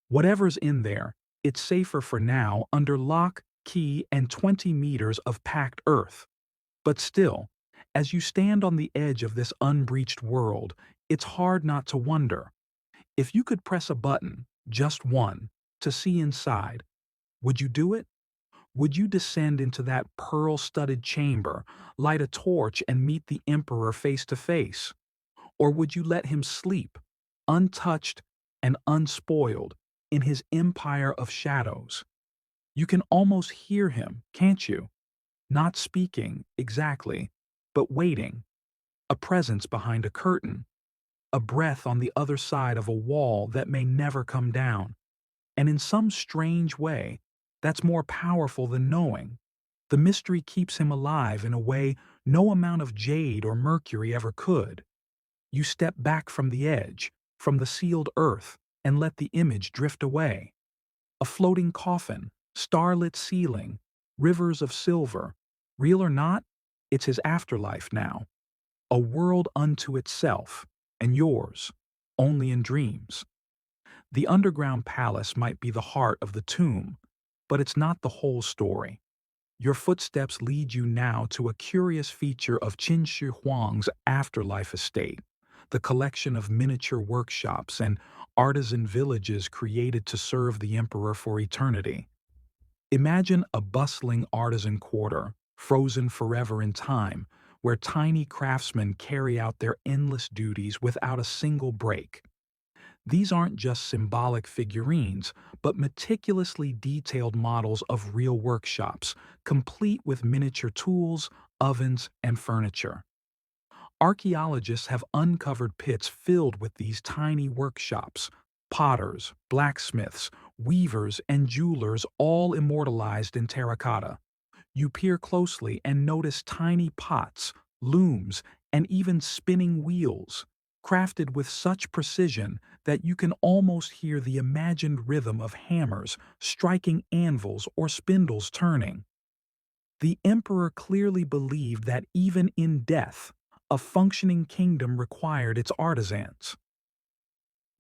Whatever's in there, it's safer for now under lock, key, and 20 meters of packed earth. But still, as you stand on the edge of this unbreached world, it's hard not to wonder. If you could press a button, just one, to see inside, would you do it? Would you descend into that pearl-studded chamber, light a torch, and meet the emperor face to face? Or would you let him sleep, untouched and unspoiled, in his empire of shadows? You can almost hear him, can't you? Not speaking, exactly, but waiting. A presence behind a curtain. A breath on the other side of a wall that may never come down. And in some strange way, that's more powerful than knowing. The mystery keeps him alive in a way no amount of jade or mercury ever could. You step back from the edge, from the sealed earth, and let the image drift away. A floating coffin, starlit ceiling, rivers of silver. Real or not, it's his afterlife now. A world unto itself, and yours, only in dreams. The underground palace might be the heart of the tomb, but it's not the whole story. Your footsteps lead you now to a curious feature of Qin Shi Huang's afterlife estate, the collection of miniature workshops and artisan villages created to serve the emperor for eternity. Imagine a bustling artisan quarter, frozen forever in time, where tiny craftsmen carry out their endless duties without a single break. These aren't just symbolic figurines, but meticulously detailed models of real workshops, complete with miniature tools, ovens, and furniture. Archaeologists have uncovered pits filled with these tiny workshops, potters, blacksmiths, weavers, and jewelers all immortalized in terracotta. You peer closely and notice tiny pots, looms, and even spinning wheels, crafted with such precision that you can almost hear the imagined rhythm of hammers striking anvils or spindles turning. The emperor clearly believed that even in death, a functioning kingdom required its artisans.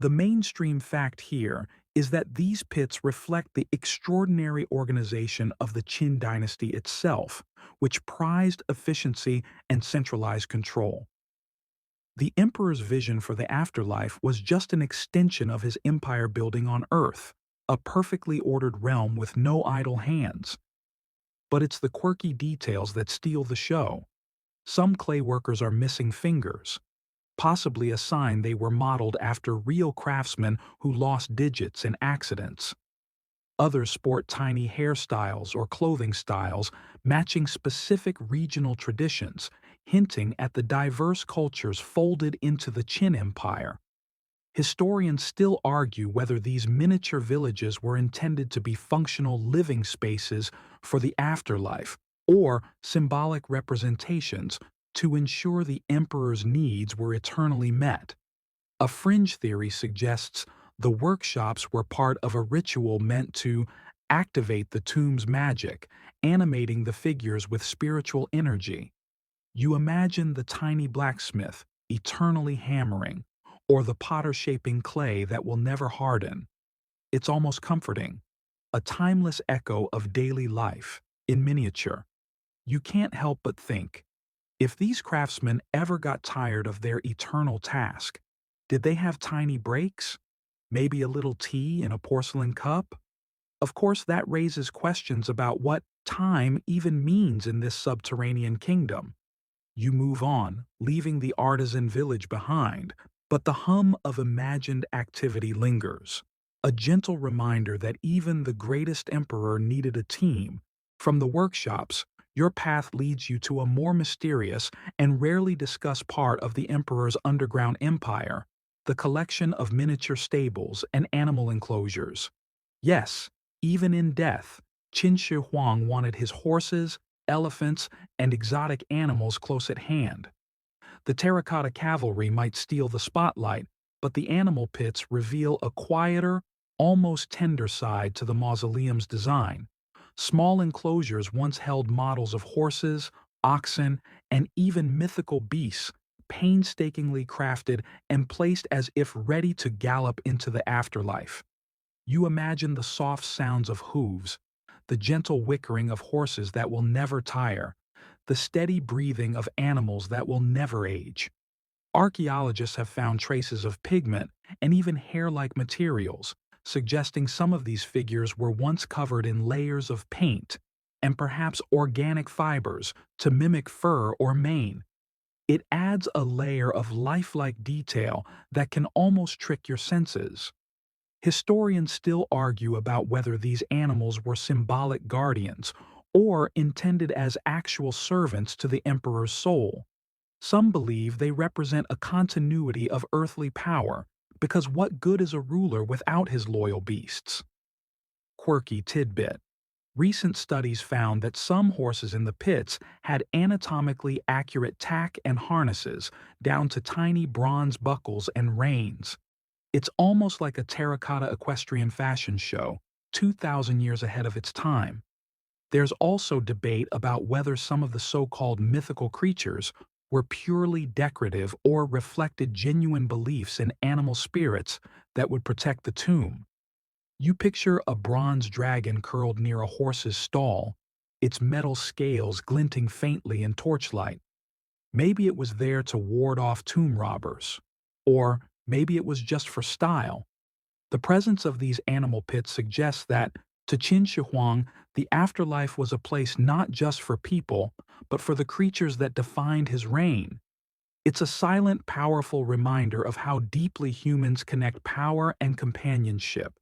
The mainstream fact here is that these pits reflect the extraordinary organization of the Qin dynasty itself, which prized efficiency and centralized control. The emperor's vision for the afterlife was just an extension of his empire building on Earth, a perfectly ordered realm with no idle hands. But it's the quirky details that steal the show. Some clay workers are missing fingers, possibly a sign they were modeled after real craftsmen who lost digits in accidents. Others sport tiny hairstyles or clothing styles matching specific regional traditions, hinting at the diverse cultures folded into the Qin Empire. Historians still argue whether these miniature villages were intended to be functional living spaces for the afterlife or symbolic representations to ensure the emperor's needs were eternally met. A fringe theory suggests the workshops were part of a ritual meant to activate the tomb's magic, animating the figures with spiritual energy. You imagine the tiny blacksmith eternally hammering, or the potter shaping clay that will never harden. It's almost comforting, a timeless echo of daily life, in miniature. You can't help but think, if these craftsmen ever got tired of their eternal task, did they have tiny breaks? Maybe a little tea in a porcelain cup? Of course, that raises questions about what time even means in this subterranean kingdom. You move on, leaving the artisan village behind, but the hum of imagined activity lingers. A gentle reminder that even the greatest emperor needed a team. From the workshops, your path leads you to a more mysterious and rarely discussed part of the emperor's underground empire, the collection of miniature stables and animal enclosures. Yes, even in death, Qin Shi Huang wanted his horses, elephants, and exotic animals close at hand. The terracotta cavalry might steal the spotlight, but the animal pits reveal a quieter, almost tender side to the mausoleum's design. Small enclosures once held models of horses, oxen, and even mythical beasts, painstakingly crafted and placed as if ready to gallop into the afterlife. You imagine the soft sounds of hooves, the gentle whickering of horses that will never tire, the steady breathing of animals that will never age. Archaeologists have found traces of pigment and even hair-like materials, suggesting some of these figures were once covered in layers of paint and perhaps organic fibers to mimic fur or mane. It adds a layer of lifelike detail that can almost trick your senses. Historians still argue about whether these animals were symbolic guardians or intended as actual servants to the emperor's soul. Some believe they represent a continuity of earthly power, because what good is a ruler without his loyal beasts? Quirky tidbit. Recent studies found that some horses in the pits had anatomically accurate tack and harnesses down to tiny bronze buckles and reins. It's almost like a terracotta equestrian fashion show, 2,000 years ahead of its time. There's also debate about whether some of the so-called mythical creatures were purely decorative or reflected genuine beliefs in animal spirits that would protect the tomb. You picture a bronze dragon curled near a horse's stall, its metal scales glinting faintly in torchlight. Maybe it was there to ward off tomb robbers. Or maybe it was just for style. The presence of these animal pits suggests that, to Qin Shi Huang, the afterlife was a place not just for people, but for the creatures that defined his reign. It's a silent, powerful reminder of how deeply humans connect power and companionship.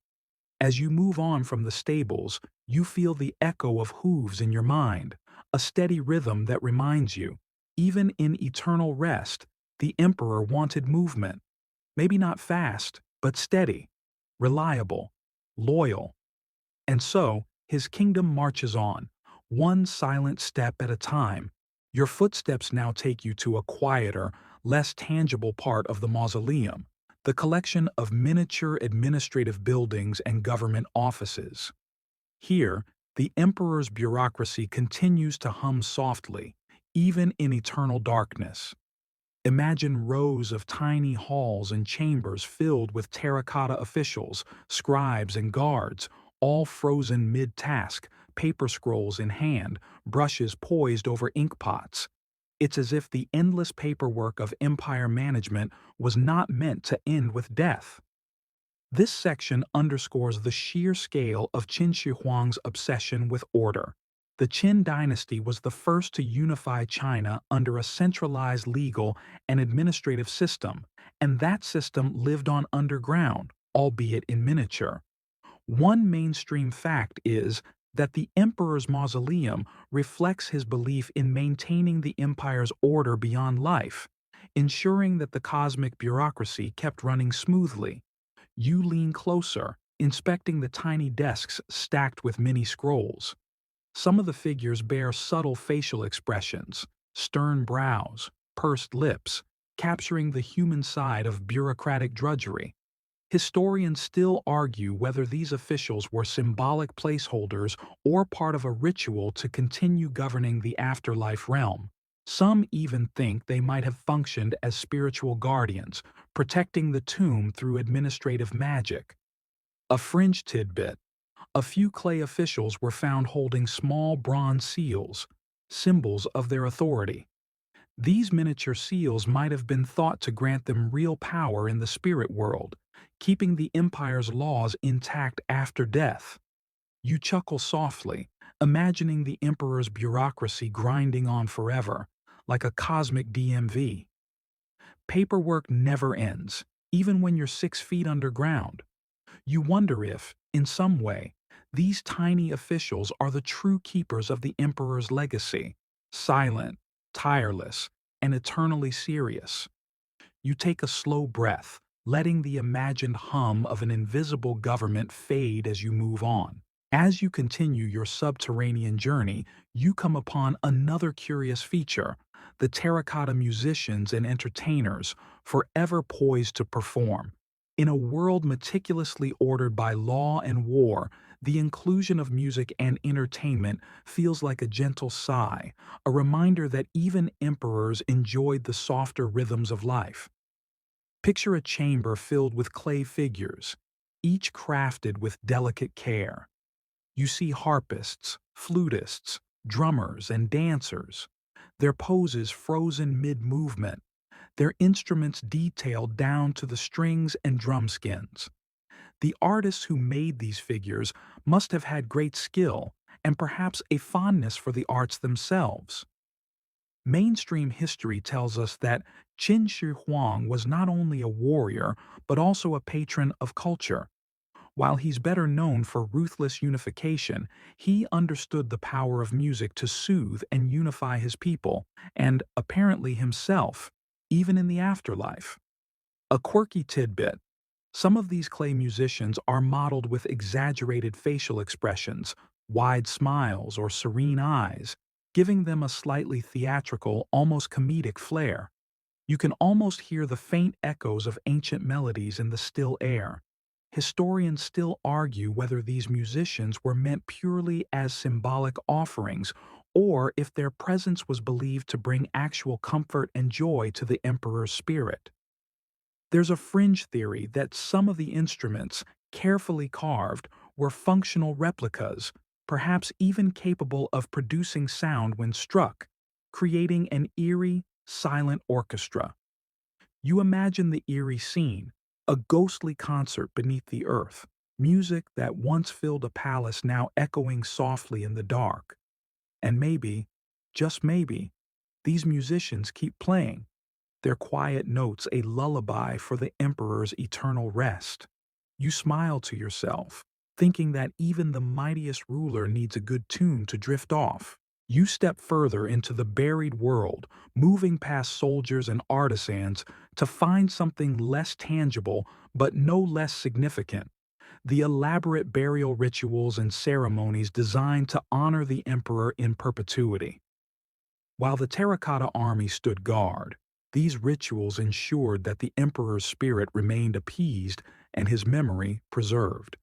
As you move on from the stables, you feel the echo of hooves in your mind, a steady rhythm that reminds you, even in eternal rest, the emperor wanted movement. Maybe not fast, but steady, reliable, loyal. And so, his kingdom marches on, one silent step at a time. Your footsteps now take you to a quieter, less tangible part of the mausoleum, the collection of miniature administrative buildings and government offices. Here, The emperor's bureaucracy continues to hum softly, even in eternal darkness. Imagine rows of tiny halls and chambers filled with terracotta officials, scribes, and guards, all frozen mid-task, paper scrolls in hand, brushes poised over ink pots. It's as if the endless paperwork of empire management was not meant to end with death. This section underscores the sheer scale of Qin Shi Huang's obsession with order. The Qin dynasty was the first to unify China under a centralized legal and administrative system, and that system lived on underground, albeit in miniature. One mainstream fact is that the emperor's mausoleum reflects his belief in maintaining the empire's order beyond life, ensuring that the cosmic bureaucracy kept running smoothly. You lean closer, inspecting the tiny desks stacked with many scrolls. Some of the figures bear subtle facial expressions, stern brows, pursed lips, capturing the human side of bureaucratic drudgery. Historians still argue whether these officials were symbolic placeholders or part of a ritual to continue governing the afterlife realm. Some even think they might have functioned as spiritual guardians, protecting the tomb through administrative magic. A fringe tidbit: a few clay officials were found holding small bronze seals, symbols of their authority. These miniature seals might have been thought to grant them real power in the spirit world, keeping the empire's laws intact after death. You chuckle softly, imagining the emperor's bureaucracy grinding on forever, like a cosmic DMV. Paperwork never ends, even when you're 6 feet underground. You wonder if, in some way, these tiny officials are the true keepers of the emperor's legacy, silent, tireless, and eternally serious. You take a slow breath, letting the imagined hum of an invisible government fade as you move on. As you continue your subterranean journey, you come upon another curious feature: the terracotta musicians and entertainers, forever poised to perform. In a world meticulously ordered by law and war, the inclusion of music and entertainment feels like a gentle sigh, a reminder that even emperors enjoyed the softer rhythms of life. Picture a chamber filled with clay figures, each crafted with delicate care. You see harpists, flutists, drummers, and dancers, their poses frozen mid-movement, their instruments detailed down to the strings and drum skins. The artists who made these figures must have had great skill and perhaps a fondness for the arts themselves. Mainstream history tells us that Qin Shi Huang was not only a warrior but also a patron of culture. While he's better known for ruthless unification, he understood the power of music to soothe and unify his people, and apparently himself, even in the afterlife. A quirky tidbit: some of these clay musicians are modeled with exaggerated facial expressions, wide smiles, or serene eyes, giving them a slightly theatrical, almost comedic flair. You can almost hear the faint echoes of ancient melodies in the still air. Historians still argue whether these musicians were meant purely as symbolic offerings or if their presence was believed to bring actual comfort and joy to the emperor's spirit. There's a fringe theory that some of the instruments, carefully carved, were functional replicas, perhaps even capable of producing sound when struck, creating an eerie, silent orchestra. You imagine the eerie scene: a ghostly concert beneath the earth, music that once filled a palace now echoing softly in the dark. And maybe, just maybe, these musicians keep playing, their quiet notes a lullaby for the emperor's eternal rest. You smile to yourself, thinking that even the mightiest ruler needs a good tune to drift off. You step further into the buried world, moving past soldiers and artisans to find something less tangible but no less significant: the elaborate burial rituals and ceremonies designed to honor the emperor in perpetuity. While the terracotta army stood guard, these rituals ensured that the emperor's spirit remained appeased and his memory preserved.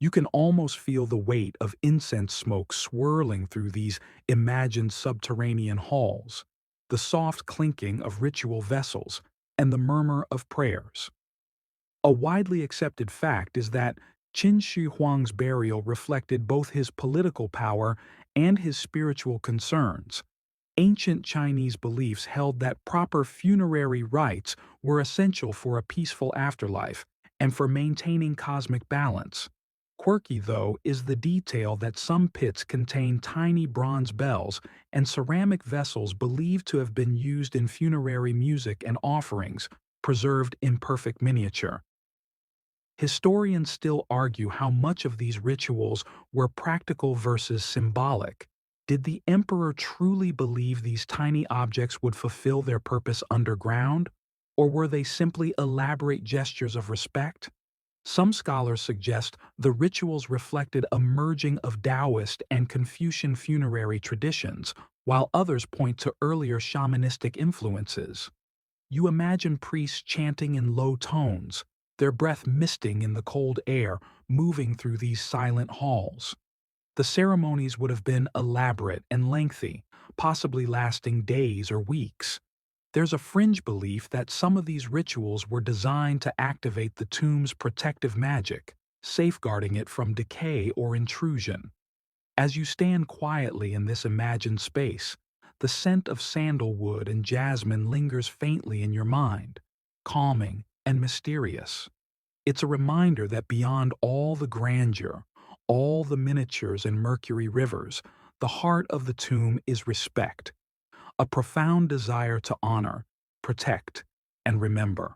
You can almost feel the weight of incense smoke swirling through these imagined subterranean halls, the soft clinking of ritual vessels, and the murmur of prayers. A widely accepted fact is that Qin Shi Huang's burial reflected both his political power and his spiritual concerns. Ancient Chinese beliefs held that proper funerary rites were essential for a peaceful afterlife and for maintaining cosmic balance. Quirky, though, is the detail that some pits contain tiny bronze bells and ceramic vessels believed to have been used in funerary music and offerings, preserved in perfect miniature. Historians still argue how much of these rituals were practical versus symbolic. Did the emperor truly believe these tiny objects would fulfill their purpose underground, or were they simply elaborate gestures of respect? Some scholars suggest the rituals reflected a merging of Taoist and Confucian funerary traditions, while others point to earlier shamanistic influences. You imagine priests chanting in low tones, their breath misting in the cold air, moving through these silent halls. The ceremonies would have been elaborate and lengthy, possibly lasting days or weeks. There's a fringe belief that some of these rituals were designed to activate the tomb's protective magic, safeguarding it from decay or intrusion. As you stand quietly in this imagined space, the scent of sandalwood and jasmine lingers faintly in your mind, calming and mysterious. It's a reminder that beyond all the grandeur, all the miniatures and mercury rivers, the heart of the tomb is respect, a profound desire to honor, protect, and remember.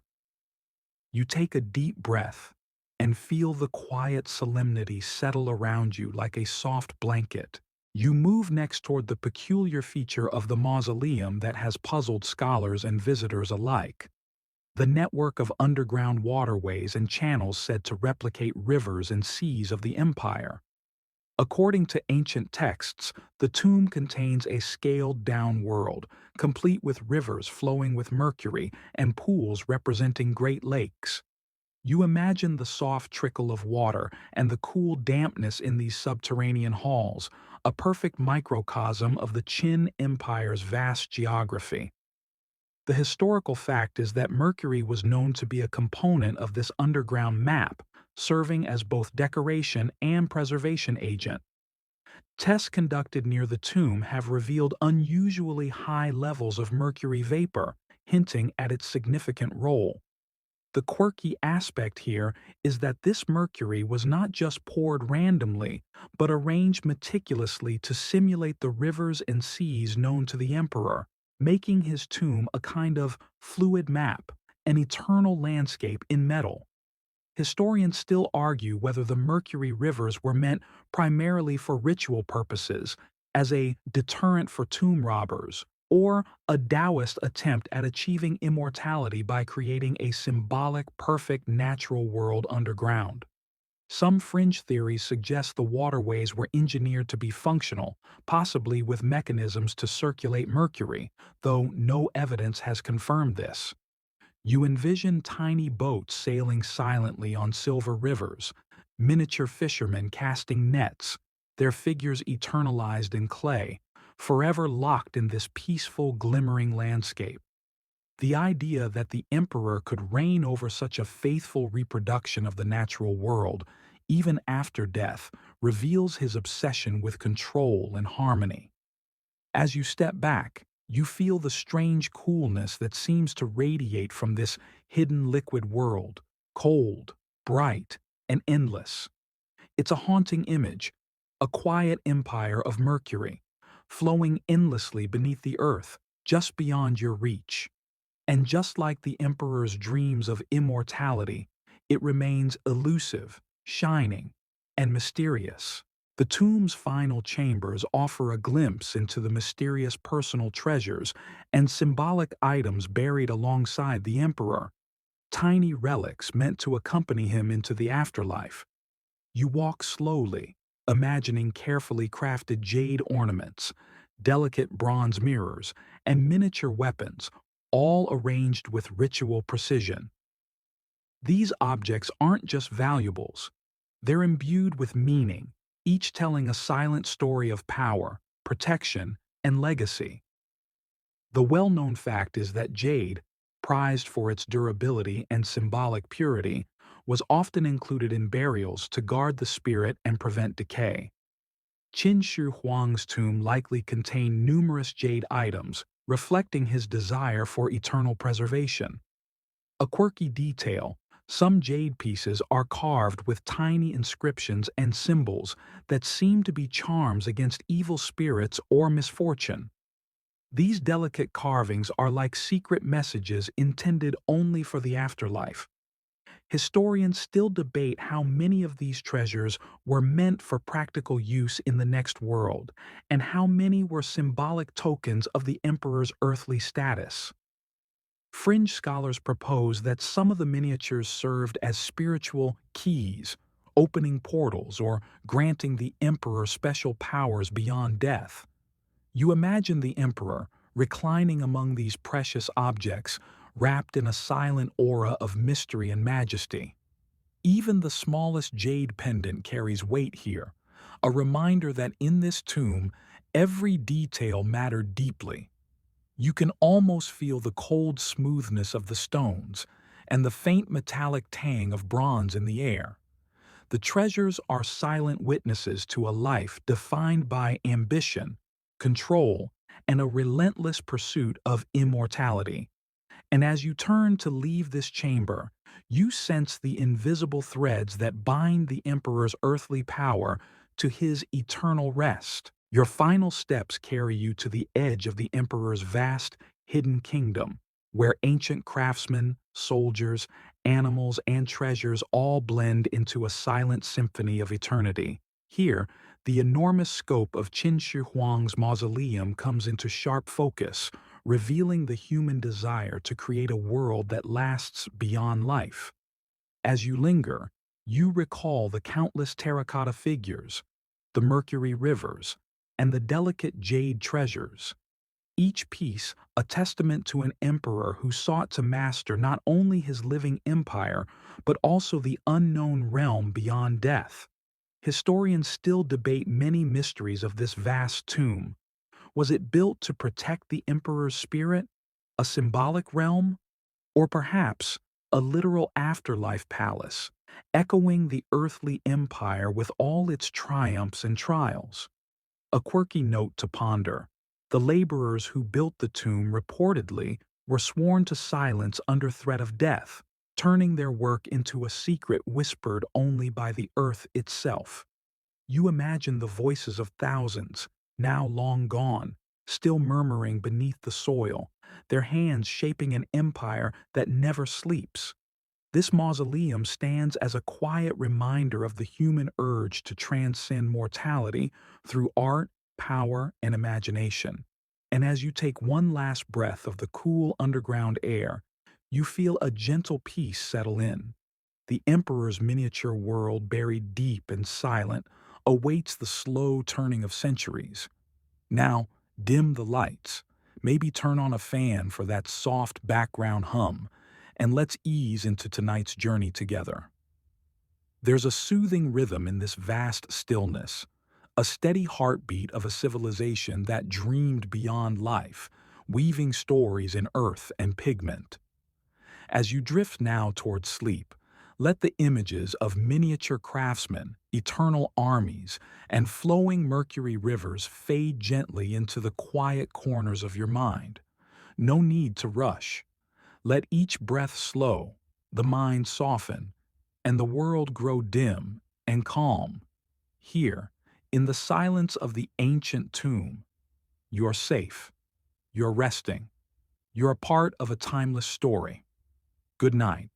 You take a deep breath and feel the quiet solemnity settle around you like a soft blanket. You move next toward the peculiar feature of the mausoleum that has puzzled scholars and visitors alike: the network of underground waterways and channels said to replicate rivers and seas of the empire. According to ancient texts, the tomb contains a scaled-down world, complete with rivers flowing with mercury and pools representing great lakes. You imagine the soft trickle of water and the cool dampness in these subterranean halls, a perfect microcosm of the Qin Empire's vast geography. The historical fact is that mercury was known to be a component of this underground map, serving as both decoration and preservation agent. Tests conducted near the tomb have revealed unusually high levels of mercury vapor, hinting at its significant role. The quirky aspect here is that this mercury was not just poured randomly, but arranged meticulously to simulate the rivers and seas known to the emperor, making his tomb a kind of fluid map, an eternal landscape in metal. Historians still argue whether the mercury rivers were meant primarily for ritual purposes, as a deterrent for tomb robbers, or a Taoist attempt at achieving immortality by creating a symbolic, perfect natural world underground. Some fringe theories suggest the waterways were engineered to be functional, possibly with mechanisms to circulate mercury, though no evidence has confirmed this. You envision tiny boats sailing silently on silver rivers, miniature fishermen casting nets, their figures eternalized in clay, forever locked in this peaceful, glimmering landscape. The idea that the emperor could reign over such a faithful reproduction of the natural world, even after death, reveals his obsession with control and harmony. As you step back, you feel the strange coolness that seems to radiate from this hidden liquid world, cold, bright, and endless. It's a haunting image, a quiet empire of mercury, flowing endlessly beneath the earth, just beyond your reach. And just like the emperor's dreams of immortality, it remains elusive, shining, and mysterious. The tomb's final chambers offer a glimpse into the mysterious personal treasures and symbolic items buried alongside the emperor, tiny relics meant to accompany him into the afterlife. You walk slowly, imagining carefully crafted jade ornaments, delicate bronze mirrors, and miniature weapons, all arranged with ritual precision. These objects aren't just valuables. They're imbued with meaning, each telling a silent story of power, protection, and legacy. The well-known fact is that jade, prized for its durability and symbolic purity, was often included in burials to guard the spirit and prevent decay. Qin Shi Huang's tomb likely contained numerous jade items, reflecting his desire for eternal preservation. A quirky detail, some jade pieces are carved with tiny inscriptions and symbols that seem to be charms against evil spirits or misfortune. These delicate carvings are like secret messages intended only for the afterlife. Historians still debate how many of these treasures were meant for practical use in the next world, and how many were symbolic tokens of the emperor's earthly status. Fringe scholars propose that some of the miniatures served as spiritual keys, opening portals or granting the emperor special powers beyond death. You imagine the emperor reclining among these precious objects, wrapped in a silent aura of mystery and majesty. Even the smallest jade pendant carries weight here, a reminder that in this tomb, every detail mattered deeply. You can almost feel the cold smoothness of the stones and the faint metallic tang of bronze in the air. The treasures are silent witnesses to a life defined by ambition, control, and a relentless pursuit of immortality. And as you turn to leave this chamber, you sense the invisible threads that bind the Emperor's earthly power to his eternal rest. Your final steps carry you to the edge of the Emperor's vast, hidden kingdom, where ancient craftsmen, soldiers, animals, and treasures all blend into a silent symphony of eternity. Here, the enormous scope of Qin Shi Huang's mausoleum comes into sharp focus, revealing the human desire to create a world that lasts beyond life. As you linger, you recall the countless terracotta figures, the mercury rivers, and the delicate jade treasures. Each piece a testament to an emperor who sought to master not only his living empire, but also the unknown realm beyond death. Historians still debate many mysteries of this vast tomb. Was it built to protect the emperor's spirit, a symbolic realm, or perhaps a literal afterlife palace, echoing the earthly empire with all its triumphs and trials? A quirky note to ponder. The laborers who built the tomb reportedly were sworn to silence under threat of death, turning their work into a secret whispered only by the earth itself. You imagine the voices of thousands, now long gone, still murmuring beneath the soil, their hands shaping an empire that never sleeps. This mausoleum stands as a quiet reminder of the human urge to transcend mortality through art, power, and imagination. And as you take one last breath of the cool underground air, you feel a gentle peace settle in. The Emperor's miniature world, buried deep and silent, awaits the slow turning of centuries. Now, dim the lights, maybe turn on a fan for that soft background hum, and let's ease into tonight's journey together. There's a soothing rhythm in this vast stillness, a steady heartbeat of a civilization that dreamed beyond life, weaving stories in earth and pigment. As you drift now towards sleep, let the images of miniature craftsmen, eternal armies, and flowing mercury rivers fade gently into the quiet corners of your mind. No need to rush. Let each breath slow, the mind soften, and the world grow dim and calm. Here, in the silence of the ancient tomb, you're safe, you're resting, you're a part of a timeless story. Good night.